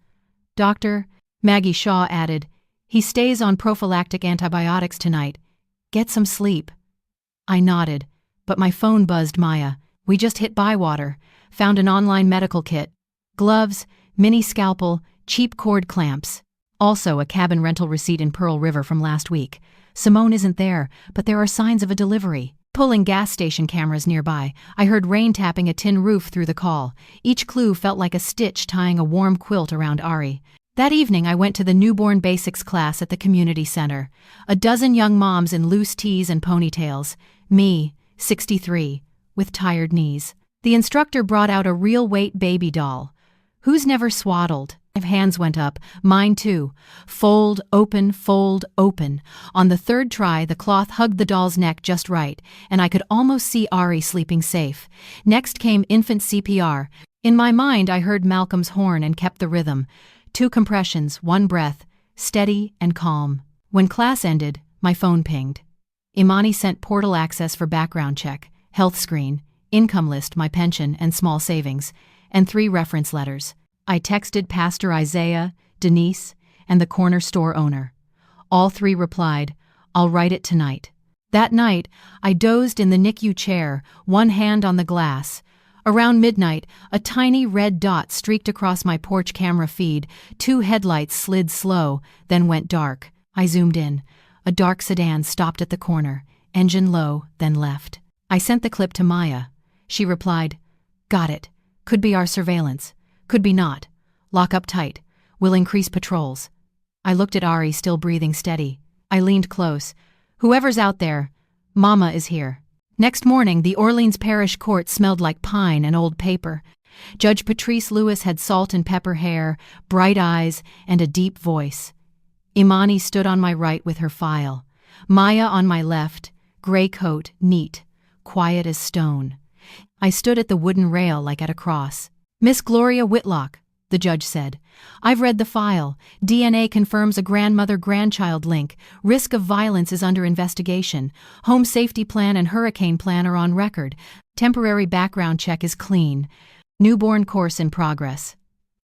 "Doctor," Maggie Shaw added, "he stays on prophylactic antibiotics tonight. Get some sleep." I nodded, but my phone buzzed Maya. "We just hit Bywater. Found an online medical kit. Gloves, mini scalpel, cheap cord clamps. Also a cabin rental receipt in Pearl River from last week. Simone isn't there, but there are signs of a delivery." Pulling gas station cameras nearby, I heard rain tapping a tin roof through the call. Each clue felt like a stitch tying a warm quilt around Ari. That evening I went to the newborn basics class at the community center. A dozen young moms in loose tees and ponytails. Me, 63, with tired knees. The instructor brought out a real-weight baby doll. "Who's never swaddled?" Hands went up, mine too. Fold, open, fold, open. On the third try, the cloth hugged the doll's neck just right, and I could almost see Ari sleeping safe. Next came infant CPR. In my mind, I heard Malcolm's horn and kept the rhythm. 2 compressions, 1 breath, steady and calm. When class ended, my phone pinged. Imani sent portal access for background check, health screen, income list, my pension and small savings, and 3 reference letters. I texted Pastor Isaiah, Denise, and the corner store owner. All 3 replied, "I'll write it tonight." That night, I dozed in the NICU chair, one hand on the glass. Around midnight, a tiny red dot streaked across my porch camera feed. 2 headlights slid slow, then went dark. I zoomed in. A dark sedan stopped at the corner, engine low, then left. I sent the clip to Maya. She replied, "Got it. Could be our surveillance. Could be not. Lock up tight. We'll increase patrols." I looked at Ari, still breathing steady. I leaned close. "Whoever's out there, Mama is here." Next morning, the Orleans Parish Court smelled like pine and old paper. Judge Patrice Lewis had salt and pepper hair, bright eyes, and a deep voice. Imani stood on my right with her file. Maya on my left, gray coat, neat, quiet as stone. I stood at the wooden rail like at a cross. "Miss Gloria Whitlock," the judge said, "I've read the file. DNA confirms a grandmother-grandchild link. Risk of violence is under investigation. Home safety plan and hurricane plan are on record. Temporary background check is clean. Newborn course in progress."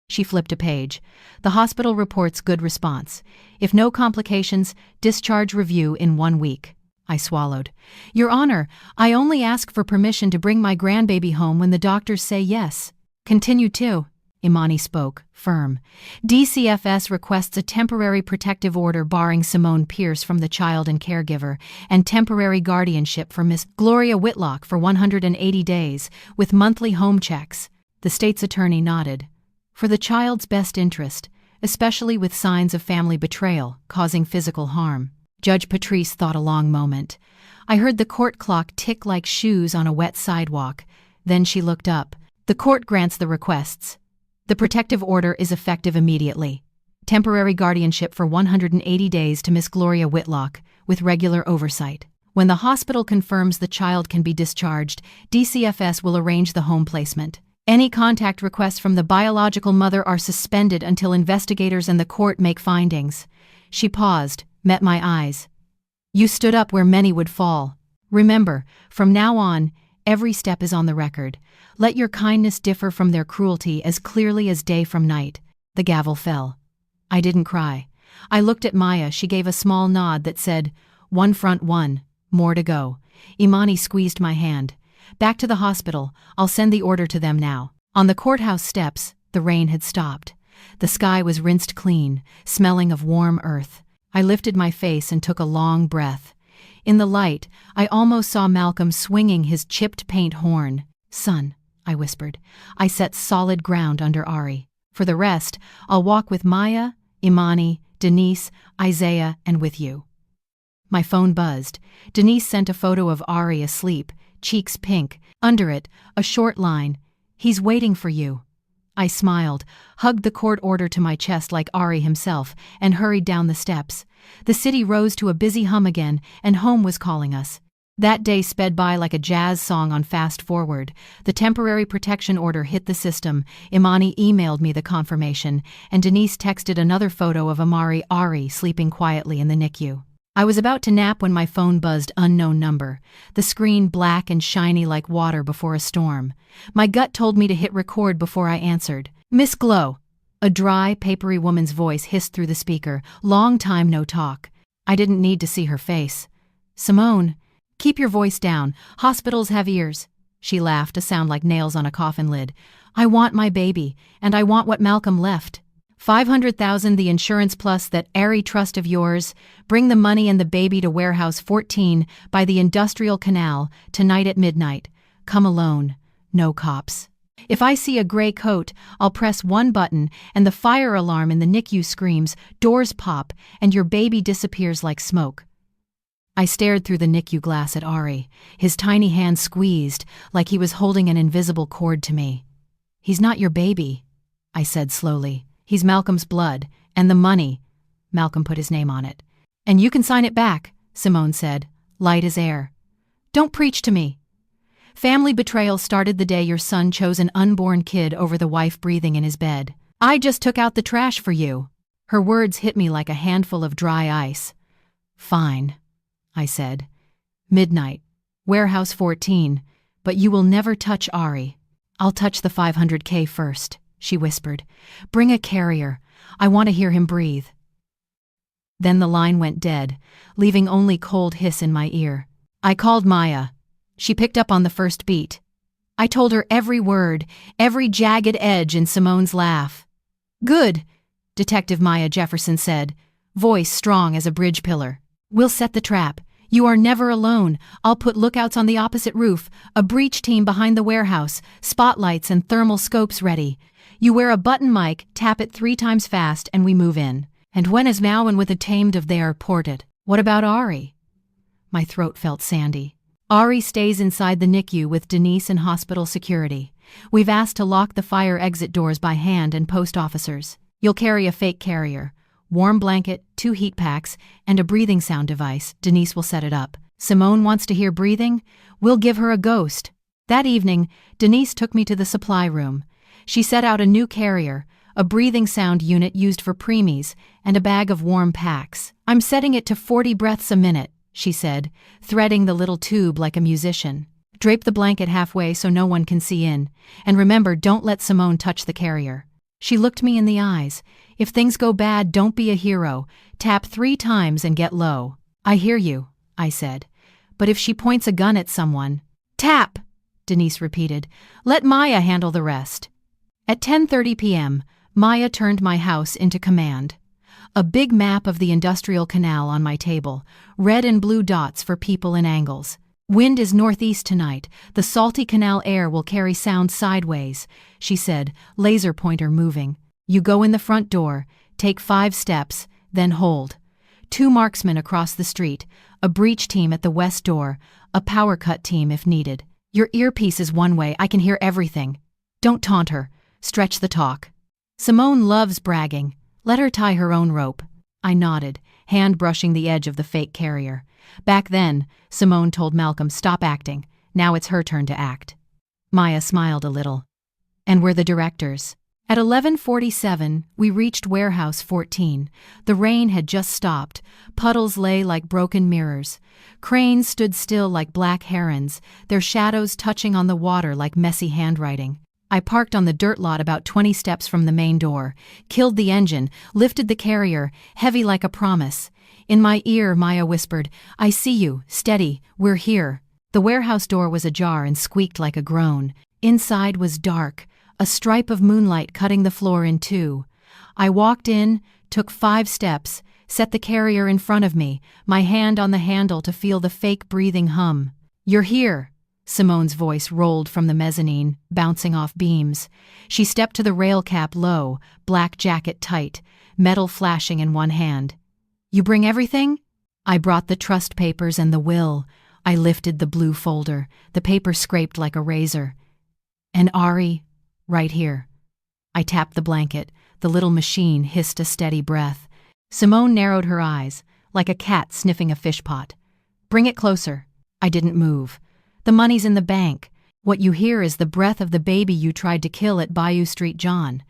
She flipped a page. "The hospital reports good response. If no complications, discharge review in 1 week." I swallowed. "Your Honor, I only ask for permission to bring my grandbaby home when the doctors say yes." "Continue to," Imani spoke, firm. "DCFS requests a temporary protective order barring Simone Pierce from the child and caregiver, and temporary guardianship for Miss Gloria Whitlock for 180 days, with monthly home checks." The state's attorney nodded. "For the child's best interest, especially with signs of family betrayal, causing physical harm." Judge Patrice thought a long moment. I heard the court clock tick like shoes on a wet sidewalk. Then she looked up. The court grants the requests. The protective order is effective immediately. Temporary guardianship for 180 days to Miss Gloria Whitlock, with regular oversight. When the hospital confirms the child can be discharged, DCFS will arrange the home placement. Any contact requests from the biological mother are suspended until investigators and the court make findings. She paused, met my eyes. You stood up where many would fall. Remember, from now on, every step is on the record. Let your kindness differ from their cruelty as clearly as day from night. The gavel fell. I didn't cry. I looked at Maya. She gave a small nod that said, "One front, one. More to go." Imani squeezed my hand. "Back to the hospital. I'll send the order to them now." On the courthouse steps, the rain had stopped. The sky was rinsed clean, smelling of warm earth. I lifted my face and took a long breath. In the light, I almost saw Malcolm swinging his chipped paint horn. "Son," I whispered, "I set solid ground under Ari. For the rest, I'll walk with Maya, Imani, Denise, Isaiah, and with you." My phone buzzed. Denise sent a photo of Ari asleep, cheeks pink. Under it, a short line, "He's waiting for you." I smiled, hugged the court order to my chest like Ari himself, and hurried down the steps. The city rose to a busy hum again, and home was calling us. That day sped by like a jazz song on fast forward. The temporary protection order hit the system. Imani emailed me the confirmation, and Denise texted another photo of Ari sleeping quietly in the NICU. I was about to nap when my phone buzzed unknown number, the screen black and shiny like water before a storm. My gut told me to hit record before I answered. "Miss Glow." A dry, papery woman's voice hissed through the speaker. "Long time no talk." I didn't need to see her face. "Simone, keep your voice down. Hospitals have ears." She laughed, a sound like nails on a coffin lid. "I want my baby, and I want what Malcolm left. 500,000 the insurance plus that airy trust of yours. Bring the money and the baby to warehouse 14 by the Industrial Canal tonight at midnight. Come alone. No cops. If I see a gray coat, I'll press one button and the fire alarm in the NICU screams, doors pop, and your baby disappears like smoke." I stared through the NICU glass at Ari, his tiny hand squeezed like he was holding an invisible cord to me. "He's not your baby," I said slowly. "He's Malcolm's blood, and the money." Malcolm put his name on it. "And you can sign it back," Simone said, light as air. "Don't preach to me." Family betrayal started the day your son chose an unborn kid over the wife breathing in his bed. "I just took out the trash for you." Her words hit me like a handful of dry ice. "Fine," I said. "Midnight, warehouse 14, but you will never touch Ari." "I'll touch the 500K first," she whispered. "Bring a carrier. I want to hear him breathe." Then the line went dead, leaving only cold hiss in my ear. I called Maya. She picked up on the first beat. I told her every word, every jagged edge in Simone's laugh. "Good," Detective Maya Jefferson said, voice strong as a bridge pillar. "We'll set the trap. You are never alone. I'll put lookouts on the opposite roof, a breach team behind the warehouse, spotlights and thermal scopes ready. You wear a button mic, tap it 3 times fast, and we move in. And when is now and with a tamed of there ported? What about Ari?" My throat felt sandy. "Ari stays inside the NICU with Denise and hospital security. We've asked to lock the fire exit doors by hand and post officers. You'll carry a fake carrier, warm blanket, 2 heat packs, and a breathing sound device. Denise will set it up. Simone wants to hear breathing? We'll give her a ghost." That evening, Denise took me to the supply room. She set out a new carrier, a breathing sound unit used for preemies, and a bag of warm packs. "I'm setting it to 40 breaths a minute," she said, threading the little tube like a musician. "Drape the blanket halfway so no one can see in. And remember, don't let Simone touch the carrier." She looked me in the eyes. "If things go bad, don't be a hero. Tap 3 times and get low." "I hear you," I said. "But if she points a gun at someone—" "Tap," Denise repeated. "Let Maya handle the rest." At 10:30 p.m., Maya turned my house into command. A big map of the Industrial Canal on my table, red and blue dots for people and angles. "Wind is northeast tonight. The salty canal air will carry sound sideways," she said, laser pointer moving. "You go in the front door, take 5 steps, then hold. 2 marksmen across the street, a breach team at the west door, a power cut team if needed. Your earpiece is one way, I can hear everything. Don't taunt her. Stretch the talk. Simone loves bragging. Let her tie her own rope. I nodded, hand brushing the edge of the fake carrier. Back then, Simone told Malcolm, stop acting. Now it's her turn to act. Maya smiled a little. And we're the directors. At 11:47, we reached Warehouse 14. The rain had just stopped. Puddles lay like broken mirrors. Cranes stood still like black herons, their shadows touching on the water like messy handwriting. I parked on the dirt lot about 20 steps from the main door, killed the engine, lifted the carrier, heavy like a promise. In my ear, Maya whispered, I see you, steady, we're here. The warehouse door was ajar and squeaked like a groan. Inside was dark, a stripe of moonlight cutting the floor in two. I walked in, took 5 steps, set the carrier in front of me, my hand on the handle to feel the fake breathing hum. You're here. Simone's voice rolled from the mezzanine, bouncing off beams. She stepped to the rail cap low, black jacket tight, metal flashing in one hand. You bring everything? I brought the trust papers and the will. I lifted the blue folder. The paper scraped like a razor. And Ari, right here. I tapped the blanket. The little machine hissed a steady breath. Simone narrowed her eyes, like a cat sniffing a fish pot. Bring it closer. I didn't move. The money's in the bank. What you hear is the breath of the baby you tried to kill at Bayou Street John.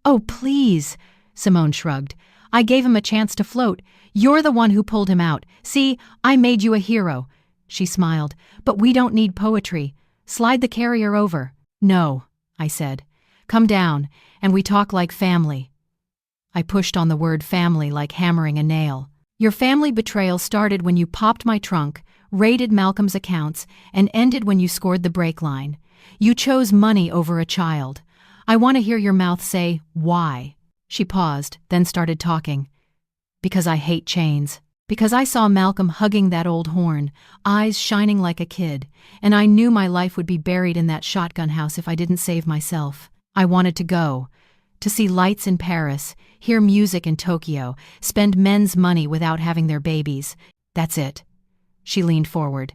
Oh, please, Simone shrugged. I gave him a chance to float. You're the one who pulled him out. See, I made you a hero. She smiled. But we don't need poetry. Slide the carrier over. No, I said. Come down, and we talk like family. I pushed on the word family like hammering a nail. Your family betrayal started when you popped my trunk, raided Malcolm's accounts, and ended when you scored the brake line. You chose money over a child. I want to hear your mouth say, why? She paused, then started talking. Because I hate chains. Because I saw Malcolm hugging that old horn, eyes shining like a kid, and I knew my life would be buried in that shotgun house if I didn't save myself. I wanted to go. To see lights in Paris, hear music in Tokyo, spend men's money without having their babies. That's it. She leaned forward.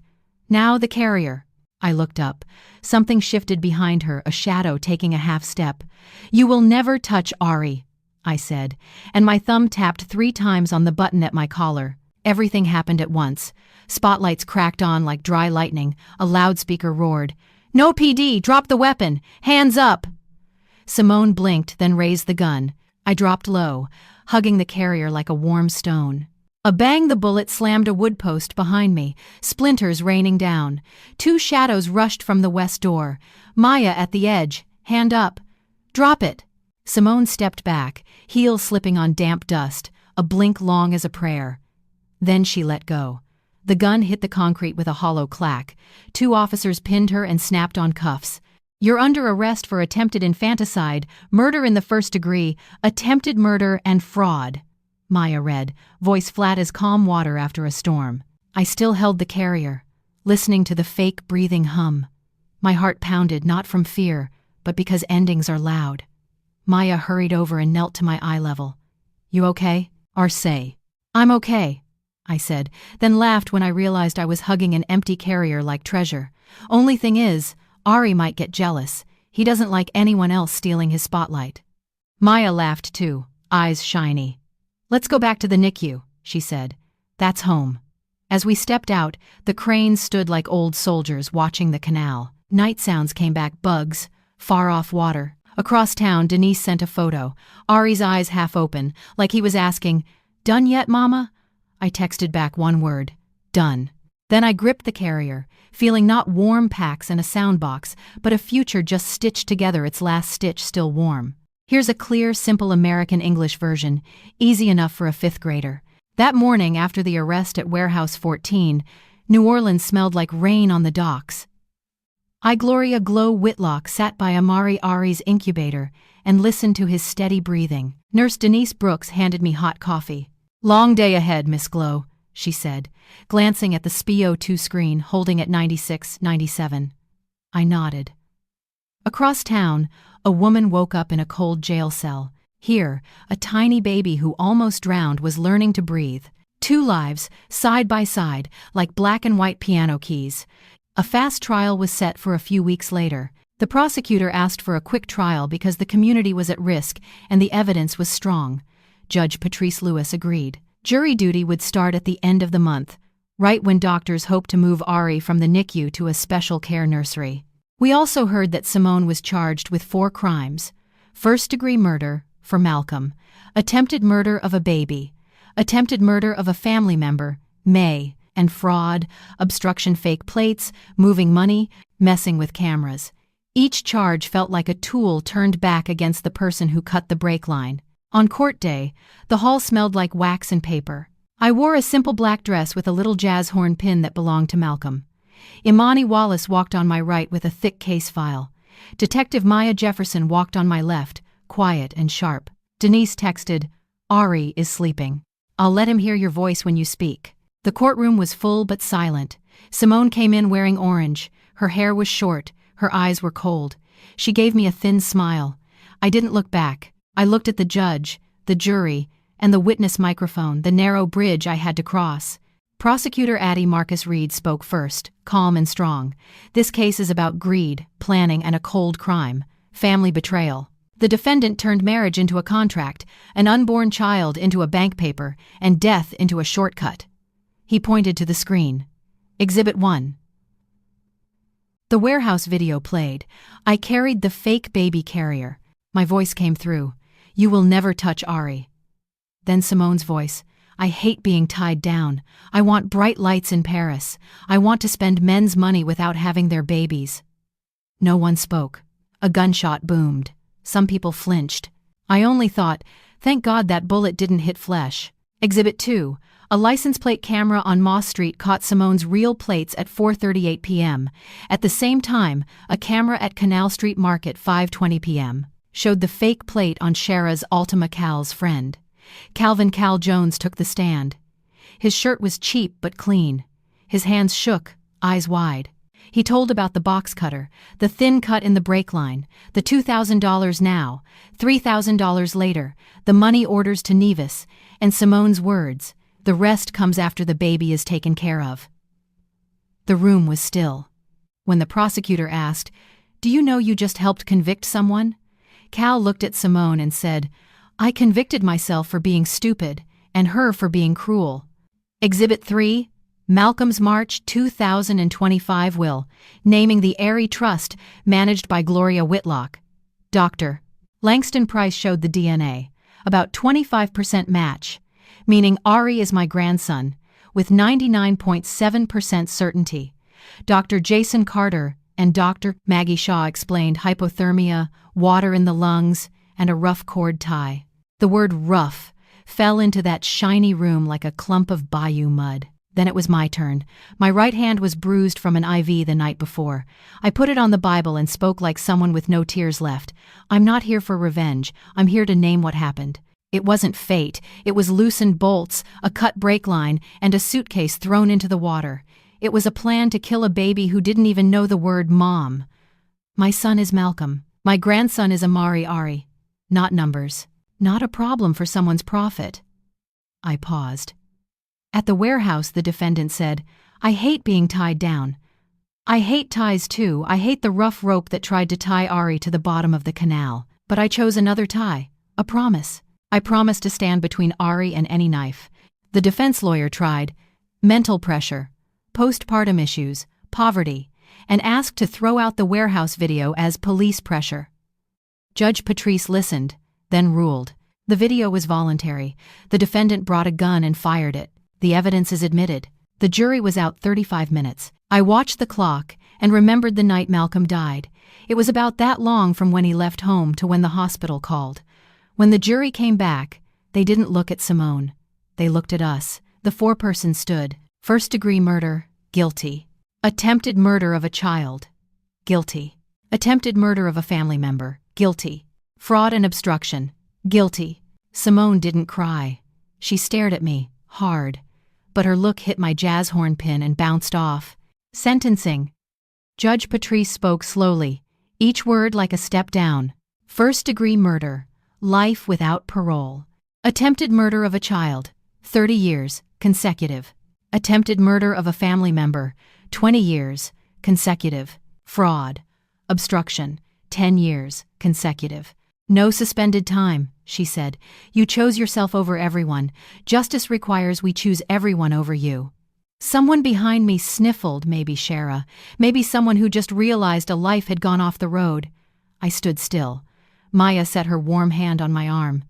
Now the carrier. I looked up. Something shifted behind her, a shadow taking a half step. You will never touch Ari, I said, and my thumb tapped 3 times on the button at my collar. Everything happened at once. Spotlights cracked on like dry lightning. A loudspeaker roared. No PD, drop the weapon. Hands up. Simone blinked, then raised the gun. I dropped low, hugging the carrier like a warm stone. A bang, the bullet slammed a wood post behind me, splinters raining down. 2 shadows rushed from the west door. Maya at the edge, hand up. Drop it. Simone stepped back, heel slipping on damp dust, a blink long as a prayer. Then she let go. The gun hit the concrete with a hollow clack. 2 officers pinned her and snapped on cuffs. You're under arrest for attempted infanticide, murder in the 1st degree, attempted murder, and fraud. Maya read, voice flat as calm water after a storm. I still held the carrier, listening to the fake breathing hum. My heart pounded, not from fear, but because endings are loud. Maya hurried over and knelt to my eye level. You okay? Arce. I'm okay, I said, then laughed when I realized I was hugging an empty carrier like treasure. Only thing is, Ari might get jealous. He doesn't like anyone else stealing his spotlight. Maya laughed too, eyes shiny. Let's go back to the NICU, she said. That's home. As we stepped out, the cranes stood like old soldiers watching the canal. Night sounds came back, bugs, far-off water. Across town, Denise sent a photo, Ari's eyes half open, like he was asking, Done yet, Mama? I texted back one word, done. Then I gripped the carrier, feeling not warm packs and a sound box, but a future just stitched together, its last stitch still warm. Here's a clear, simple American English version, easy enough for a 5th grader. That morning after the arrest at Warehouse 14, New Orleans smelled like rain on the docks. I, Gloria Glow Whitlock, sat by Amari Ari's incubator and listened to his steady breathing. Nurse Denise Brooks handed me hot coffee. Long day ahead, Miss Glow, she said, glancing at the SPO2 screen holding at 96-97. I nodded. Across town, a woman woke up in a cold jail cell. Here, a tiny baby who almost drowned was learning to breathe. 2 lives, side by side, like black and white piano keys. A fast trial was set for a few weeks later. The prosecutor asked for a quick trial because the community was at risk and the evidence was strong. Judge Patrice Lewis agreed. Jury duty would start at the end of the month, right when doctors hoped to move Ari from the NICU to a special care nursery. We also heard that Simone was charged with 4 crimes: first-degree murder for Malcolm, attempted murder of a baby, attempted murder of a family member, May, and fraud, obstruction, fake plates, moving money, messing with cameras. Each charge felt like a tool turned back against the person who cut the brake line. On court day, the hall smelled like wax and paper. I wore a simple black dress with a little jazz horn pin that belonged to Malcolm. Imani Wallace walked on my right with a thick case file. Detective Maya Jefferson walked on my left, quiet and sharp. Denise texted, "Ari is sleeping. I'll let him hear your voice when you speak." The courtroom was full but silent. Simone came in wearing orange. Her hair was short. Her eyes were cold. She gave me a thin smile. I didn't look back. I looked at the judge, the jury, and the witness microphone, the narrow bridge I had to cross. Prosecutor Addie Marcus Reed spoke first, calm and strong. "This case is about greed, planning, and a cold crime, family betrayal. The defendant turned marriage into a contract, an unborn child into a bank paper, and death into a shortcut." He pointed to the screen. Exhibit 1. The warehouse video played. I carried the fake baby carrier. My voice came through. "You will never touch Ari." Then Simone's voice. "I hate being tied down. I want bright lights in Paris. I want to spend men's money without having their babies." No one spoke. A gunshot boomed. Some people flinched. I only thought, thank God that bullet didn't hit flesh. Exhibit 2. A license plate camera on Moss Street caught Simone's real plates at 4:38 p.m. At the same time, a camera at Canal Street Market 5:20 p.m. showed the fake plate on Shara's Ultima Cal's friend. Calvin Cal Jones took the stand. His shirt was cheap but clean. His hands shook, eyes wide. He told about the box cutter, the thin cut in the brake line, the $2,000 now, $3,000 later, the money orders to Nevis, and Simone's words, "The rest comes after the baby is taken care of." The room was still. When the prosecutor asked, "Do you know you just helped convict someone?" Cal looked at Simone and said, "I convicted myself for being stupid, and her for being cruel." Exhibit 3. Malcolm's March 2025 will, naming the Airy Trust, managed by Gloria Whitlock. Dr. Langston Price showed the DNA, about 25% match, meaning Ari is my grandson, with 99.7% certainty. Dr. Jason Carter and Dr. Maggie Shaw explained hypothermia, water in the lungs, and a rough cord tie. The word rough fell into that shiny room like a clump of Bayou mud. Then it was my turn. My right hand was bruised from an IV the night before. I put it on the Bible and spoke like someone with no tears left. "I'm not here for revenge. I'm here to name what happened. It wasn't fate. It was loosened bolts, a cut brake line, and a suitcase thrown into the water. It was a plan to kill a baby who didn't even know the word mom. My son is Malcolm. My grandson is Amari Ari. Not numbers. Not a problem for someone's profit." I paused. At the warehouse, the defendant said, "I hate being tied down. I hate ties too. I hate the rough rope that tried to tie Ari to the bottom of the canal. But I chose another tie. A promise. I promised to stand between Ari and any knife." The defense lawyer tried. Mental pressure, postpartum issues, poverty, and asked to throw out the warehouse video as police pressure. Judge Patrice listened, then ruled. The video was voluntary. The defendant brought a gun and fired it. The evidence is admitted. The jury was out 35 minutes. I watched the clock and remembered the night Malcolm died. It was about that long from when he left home to when the hospital called. When the jury came back, they didn't look at Simone. They looked at us. The foreperson stood. First-degree murder, guilty. Attempted murder of a child, guilty. Attempted murder of a family member, guilty. Fraud and obstruction, guilty. Simone didn't cry. She stared at me, hard. But her look hit my jazz horn pin and bounced off. Sentencing. Judge Patrice spoke slowly, each word like a step down. First-degree murder, life without parole. Attempted murder of a child, 30 years, consecutive. Attempted murder of a family member, 20 years, consecutive. Fraud. Obstruction. 10 years, consecutive. No suspended time, she said. You chose yourself over everyone. Justice requires we choose everyone over you. Someone behind me sniffled, maybe Shara, maybe someone who just realized a life had gone off the road. I stood still. Maya set her warm hand on my arm.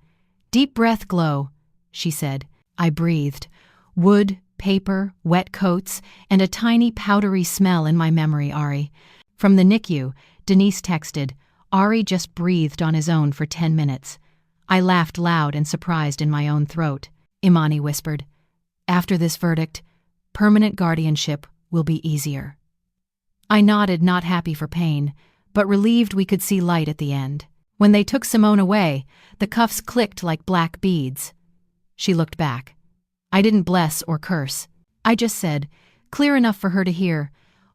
Deep breath, Glow, she said. I breathed. Wood, paper, wet coats, and a tiny powdery smell in my memory, Ari. From the NICU, Denise texted, Ari just breathed on his own for 10 minutes. I laughed loud and surprised in my own throat. Imani whispered, after this verdict, permanent guardianship will be easier. I nodded, not happy for pain, but relieved we could see light at the end. When they took Simone away, the cuffs clicked like black beads. She looked back. I didn't bless or curse. I just said, clear enough for her to hear,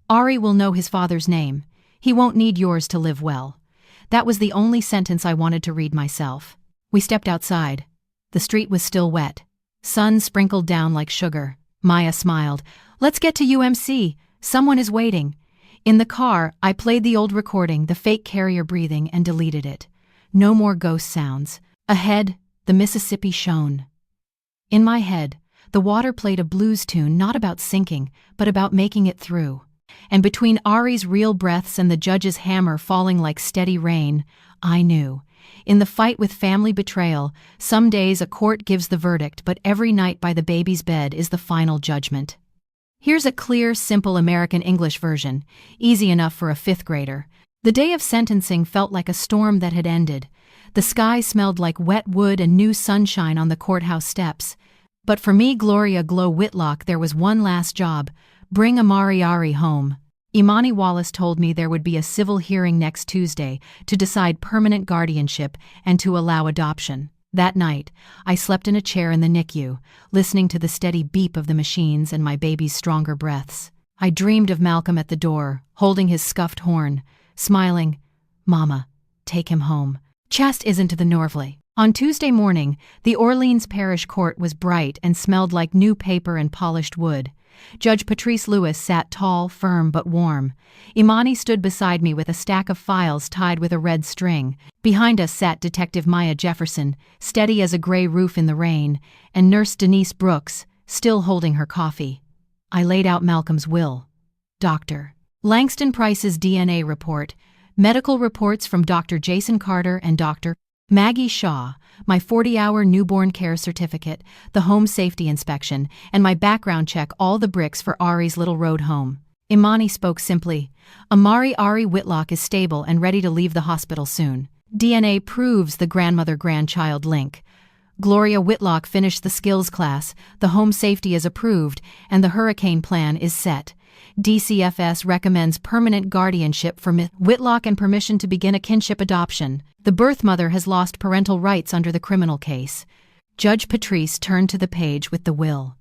Ari will know his father's name. He won't need yours to live well. That was the only sentence I wanted to read myself. We stepped outside. The street was still wet. Sun sprinkled down like sugar. Maya smiled. Let's get to UMC. Someone is waiting. In the car, I played the old recording, the fake carrier breathing, and deleted it. No more ghost sounds. Ahead, the Mississippi shone. In my head, the water played a blues tune not about sinking, but about making it through. And between Ari's real breaths and the judge's hammer falling like steady rain, I knew. In the fight with family betrayal, some days a court gives the verdict, but every night by the baby's bed is the final judgment. Here's a clear, simple American English version, easy enough for a 5th grader. The day of sentencing felt like a storm that had ended. The sky smelled like wet wood and new sunshine on the courthouse steps. But for me, Gloria Glow Whitlock, there was one last job. Bring Ari home. Imani Wallace told me there would be a civil hearing next Tuesday to decide permanent guardianship and to allow adoption. That night, I slept in a chair in the NICU, listening to the steady beep of the machines and my baby's stronger breaths. I dreamed of Malcolm at the door, holding his scuffed horn, smiling, Mama, take him home. Chast isn't to the Norvley. On Tuesday morning, the Orleans Parish Court was bright and smelled like new paper and polished wood. Judge Patrice Lewis sat tall, firm, but warm. Imani stood beside me with a stack of files tied with a red string. Behind us sat Detective Maya Jefferson, steady as a gray roof in the rain, and Nurse Denise Brooks, still holding her coffee. I laid out Malcolm's will. Dr. Langston Price's DNA report, medical reports from Dr. Jason Carter and Dr. Maggie Shaw, my 40-hour newborn care certificate, the home safety inspection, and my background check, all the bricks for Ari's little road home. Imani spoke simply. Ari Whitlock is stable and ready to leave the hospital soon. DNA proves the grandmother-grandchild link. Gloria Whitlock finished the skills class, the home safety is approved, and the hurricane plan is set. DCFS recommends permanent guardianship for Whitlock and permission to begin a kinship adoption. The birth mother has lost parental rights under the criminal case. Judge Patrice turned to the page with the will.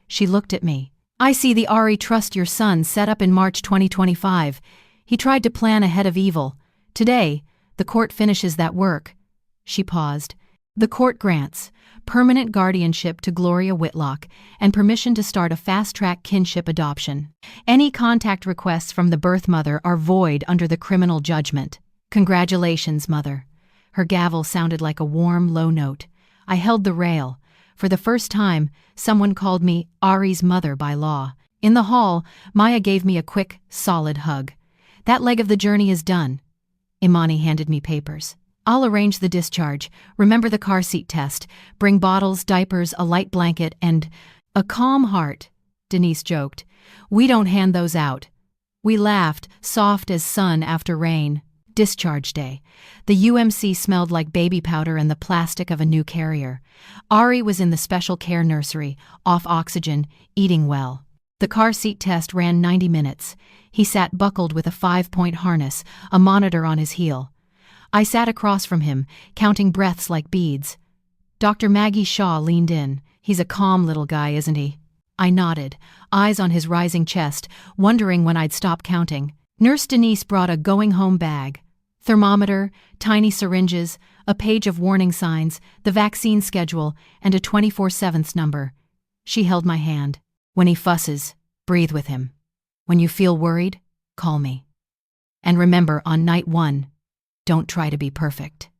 She looked at me. I see the Ari Trust Your Son set up in March 2025. He tried to plan ahead of evil. Today, the court finishes that work. She paused. The court grants permanent guardianship to Gloria Whitlock and permission to start a fast-track kinship adoption. Any contact requests from the birth mother are void under the criminal judgment. Congratulations, Mother. Her gavel sounded like a warm, low note. I held the rail. For the first time, someone called me Ari's mother by law. In the hall, Maya gave me a quick, solid hug. That leg of the journey is done. Imani handed me papers. I'll arrange the discharge. Remember the car seat test. Bring bottles, diapers, a light blanket, and a calm heart, Denise joked. We don't hand those out. We laughed, soft as sun after rain. Discharge day. The UMC smelled like baby powder and the plastic of a new carrier. Ari was in the special care nursery, off oxygen, eating well. The car seat test ran 90 minutes. He sat buckled with a 5-point harness, a monitor on his heel. I sat across from him, counting breaths like beads. Dr. Maggie Shaw leaned in. He's a calm little guy, isn't he? I nodded, eyes on his rising chest, wondering when I'd stop counting. Nurse Denise brought a going-home bag. Thermometer, tiny syringes, a page of warning signs, the vaccine schedule, and a 24/7 number. She held my hand. When he fusses, breathe with him. When you feel worried, call me. And remember, on night 1, don't try to be perfect."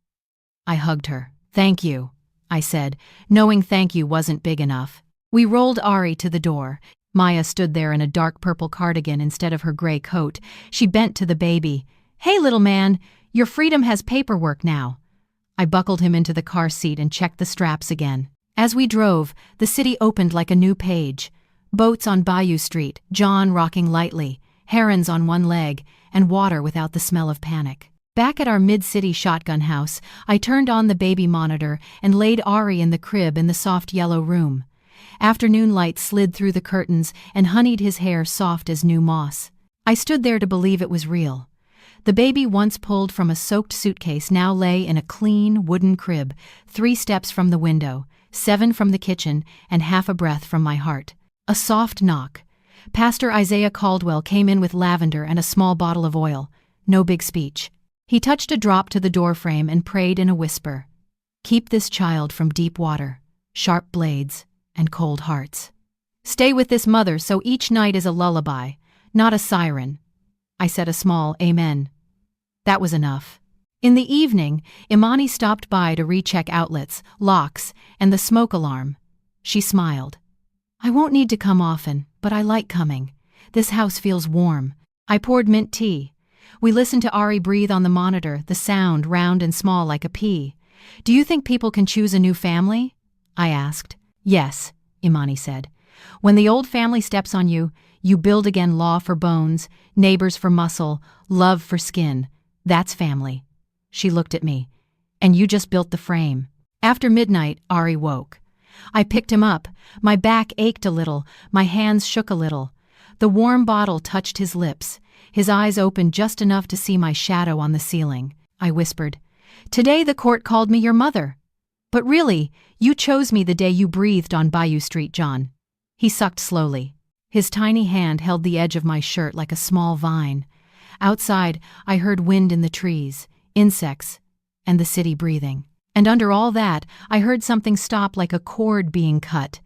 I hugged her. "Thank you," I said, knowing thank you wasn't big enough. We rolled Ari to the door. Maya stood there in a dark purple cardigan instead of her gray coat. She bent to the baby. "Hey, little man, your freedom has paperwork now." I buckled him into the car seat and checked the straps again. As we drove, the city opened like a new page. Boats on Bayou Street, John rocking lightly, herons on one leg, and water without the smell of panic. Back at our mid-city shotgun house, I turned on the baby monitor and laid Ari in the crib in the soft yellow room. Afternoon light slid through the curtains and honeyed his hair soft as new moss. I stood there to believe it was real. The baby once pulled from a soaked suitcase now lay in a clean, wooden crib, 3 steps from the window, 7 from the kitchen, and half a breath from my heart. A soft knock. Pastor Isaiah Caldwell came in with lavender and a small bottle of oil. No big speech. He touched a drop to the doorframe and prayed in a whisper. "Keep this child from deep water, sharp blades, and cold hearts. Stay with this mother so each night is a lullaby, not a siren." I said a small amen. That was enough. In the evening, Imani stopped by to recheck outlets, locks, and the smoke alarm. She smiled. "I won't need to come often, but I like coming. This house feels warm." I poured mint tea. We listened to Ari breathe on the monitor, the sound round and small like a pea. "Do you think people can choose a new family?" I asked. "Yes," Imani said. "When the old family steps on you, you build again law for bones, neighbors for muscle, love for skin. That's family." She looked at me. "And you just built the frame." After midnight, Ari woke. I picked him up. My back ached a little, my hands shook a little. The warm bottle touched his lips. His eyes opened just enough to see my shadow on the ceiling. I whispered, "Today the court called me your mother. But really, you chose me the day you breathed on Bayou Street, John." He sucked slowly. His tiny hand held the edge of my shirt like a small vine. Outside, I heard wind in the trees, insects, and the city breathing. And under all that, I heard something stop like a cord being cut.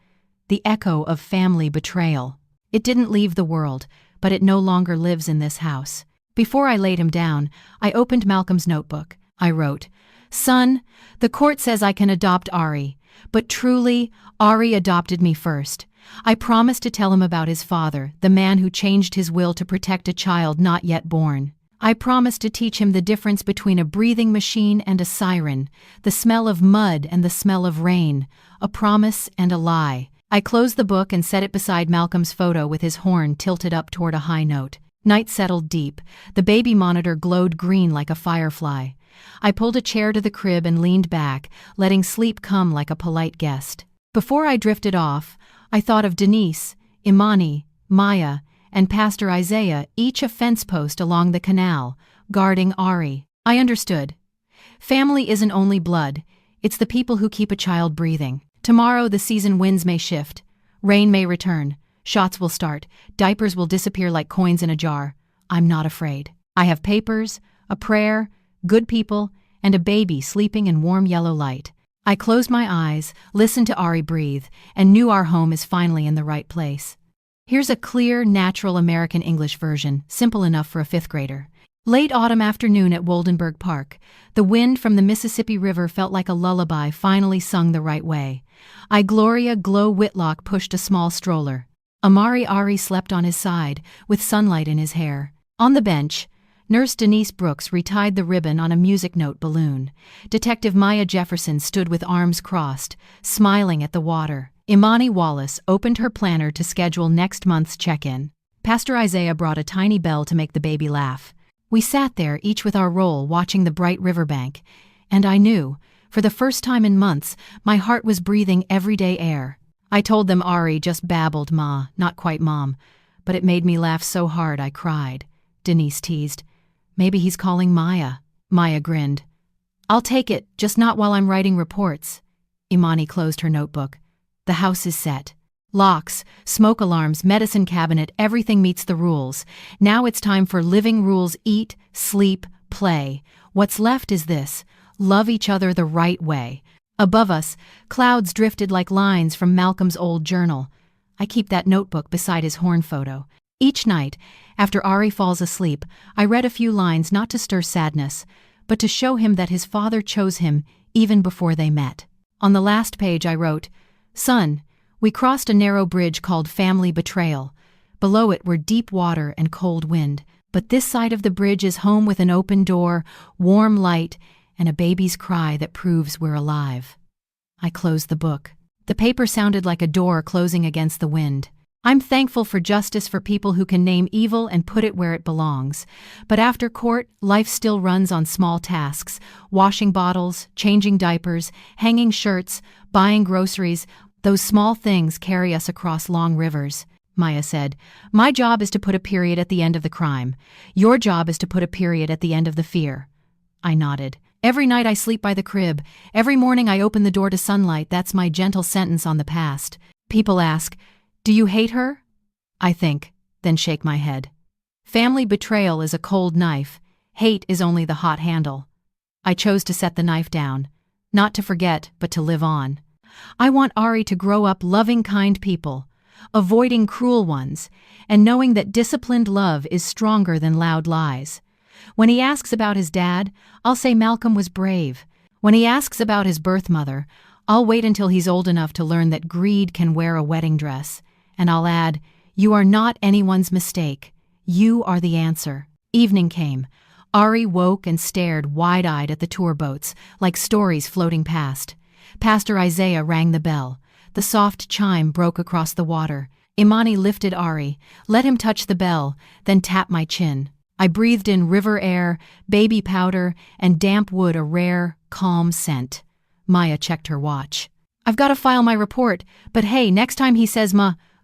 The echo of family betrayal. It didn't leave the world, but it no longer lives in this house. Before I laid him down, I opened Malcolm's notebook. I wrote, "Son, the court says I can adopt Ari, but truly, Ari adopted me first. I promised to tell him about his father, the man who changed his will to protect a child not yet born. I promised to teach him the difference between a breathing machine and a siren, the smell of mud and the smell of rain, a promise and a lie." I closed the book and set it beside Malcolm's photo with his horn tilted up toward a high note. Night settled deep. The baby monitor glowed green like a firefly. I pulled a chair to the crib and leaned back, letting sleep come like a polite guest. Before I drifted off, I thought of Denise, Imani, Maya, and Pastor Isaiah, each a fence post along the canal, guarding Ari. I understood. Family isn't only blood, it's the people who keep a child breathing. Tomorrow the season winds may shift, rain may return, shots will start, diapers will disappear like coins in a jar. I'm not afraid. I have papers, a prayer, good people, and a baby sleeping in warm yellow light. I closed my eyes, listened to Ari breathe, and knew our home is finally in the right place. Here's a clear, natural American English version, simple enough for a 5th grader. Late autumn afternoon at Woldenberg Park. The wind from the Mississippi River felt like a lullaby finally sung the right way. Gloria Glow Whitlock pushed a small stroller. Amari Ari slept on his side, with sunlight in his hair. On the bench, Nurse Denise Brooks retied the ribbon on a music note balloon. Detective Maya Jefferson stood with arms crossed, smiling at the water. Imani Wallace opened her planner to schedule next month's check-in. Pastor Isaiah brought a tiny bell to make the baby laugh. We sat there, each with our role, watching the bright riverbank, and I knew, for the first time in months, my heart was breathing everyday air. I told them Ari just babbled Ma, not quite Mom, but it made me laugh so hard I cried. Denise teased, "Maybe he's calling Maya." Maya grinned. "I'll take it, just not while I'm writing reports." Imani closed her notebook. The house is set. Locks, smoke alarms, medicine cabinet, everything meets the rules. Now it's time for living rules: eat, sleep, play. What's left is this: love each other the right way. Above us, clouds drifted like lines from Malcolm's old journal. I keep that notebook beside his horn photo. Each night, after Ari falls asleep, I read a few lines not to stir sadness, but to show him that his father chose him even before they met. On the last page I wrote, "Son, we crossed a narrow bridge called Family Betrayal. Below it were deep water and cold wind, but this side of the bridge is home with an open door, warm light, and a baby's cry that proves we're alive." I closed the book. The paper sounded like a door closing against the wind. I'm thankful for justice for people who can name evil and put it where it belongs. But after court, life still runs on small tasks: washing bottles, changing diapers, hanging shirts, buying groceries. Those small things carry us across long rivers. Maya said, "My job is to put a period at the end of the crime. Your job is to put a period at the end of the fear." I nodded. "Every night I sleep by the crib. Every morning I open the door to sunlight. That's my gentle sentence on the past." People ask, "Do you hate her?" I think, then shake my head. Family betrayal is a cold knife. Hate is only the hot handle. I chose to set the knife down. Not to forget, but to live on. I want Ari to grow up loving kind people, avoiding cruel ones, and knowing that disciplined love is stronger than loud lies. When he asks about his dad, I'll say Malcolm was brave. When he asks about his birth mother, I'll wait until he's old enough to learn that greed can wear a wedding dress. And I'll add, "You are not anyone's mistake. You are the answer." Evening came. Ari woke and stared wide-eyed at the tour boats, like stories floating past. Pastor Isaiah rang the bell. The soft chime broke across the water. Imani lifted Ari, let him touch the bell, then tap my chin. I breathed in river air, baby powder, and damp wood, a rare, calm scent. Maya checked her watch. "I've got to file my report, but hey, next time he says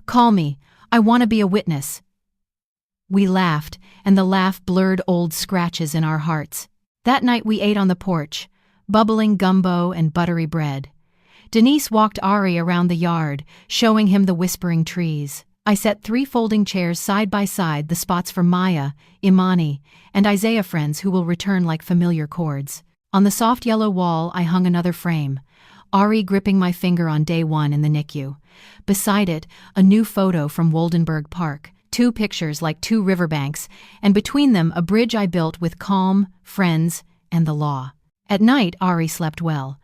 call me. I want to be a witness." We laughed, and the laugh blurred old scratches in our hearts. That night we ate on the porch, bubbling gumbo and buttery bread. Denise walked Ari around the yard, showing him the whispering trees. I set 3 folding chairs side by side, the spots for Maya, Imani, and Isaiah friends who will return like familiar chords. On the soft yellow wall I hung another frame, Ari gripping my finger on day 1 in the NICU. Beside it, a new photo from Woldenberg Park, 2 pictures like 2 riverbanks, and between them a bridge I built with calm, friends, and the law. At night, Ari slept well.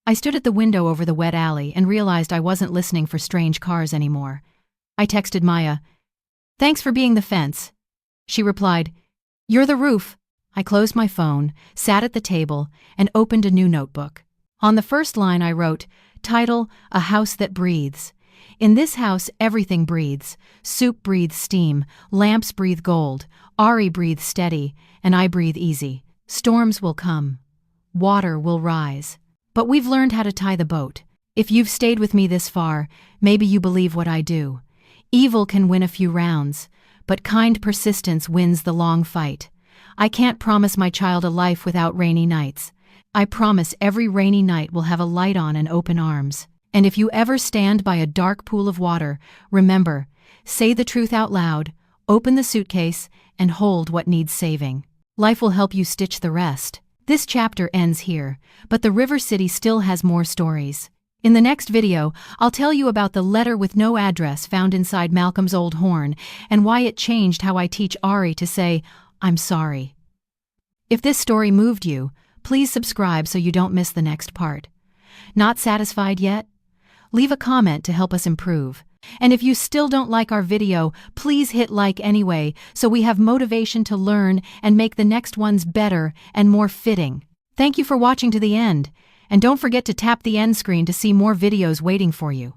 I stood at the window over the wet alley and realized I wasn't listening for strange cars anymore. I texted Maya, "Thanks for being the fence." She replied, "You're the roof." I closed my phone, sat at the table, and opened a new notebook. On the first line I wrote, title, "A House That Breathes." In this house, everything breathes. Soup breathes steam, lamps breathe gold, Ari breathes steady, and I breathe easy. Storms will come. Water will rise. But we've learned how to tie the boat. If you've stayed with me this far, maybe you believe what I do. Evil can win a few rounds, but kind persistence wins the long fight. I can't promise my child a life without rainy nights. I promise every rainy night will have a light on and open arms. And if you ever stand by a dark pool of water, remember, say the truth out loud, open the suitcase, and hold what needs saving. Life will help you stitch the rest. This chapter ends here, but the River City still has more stories. In the next video, I'll tell you about the letter with no address found inside Malcolm's old horn and why it changed how I teach Ari to say, "I'm sorry." If this story moved you, please subscribe so you don't miss the next part. Not satisfied yet? Leave a comment to help us improve. And if you still don't like our video, please hit like anyway so we have motivation to learn and make the next ones better and more fitting. Thank you for watching to the end. And don't forget to tap the end screen to see more videos waiting for you.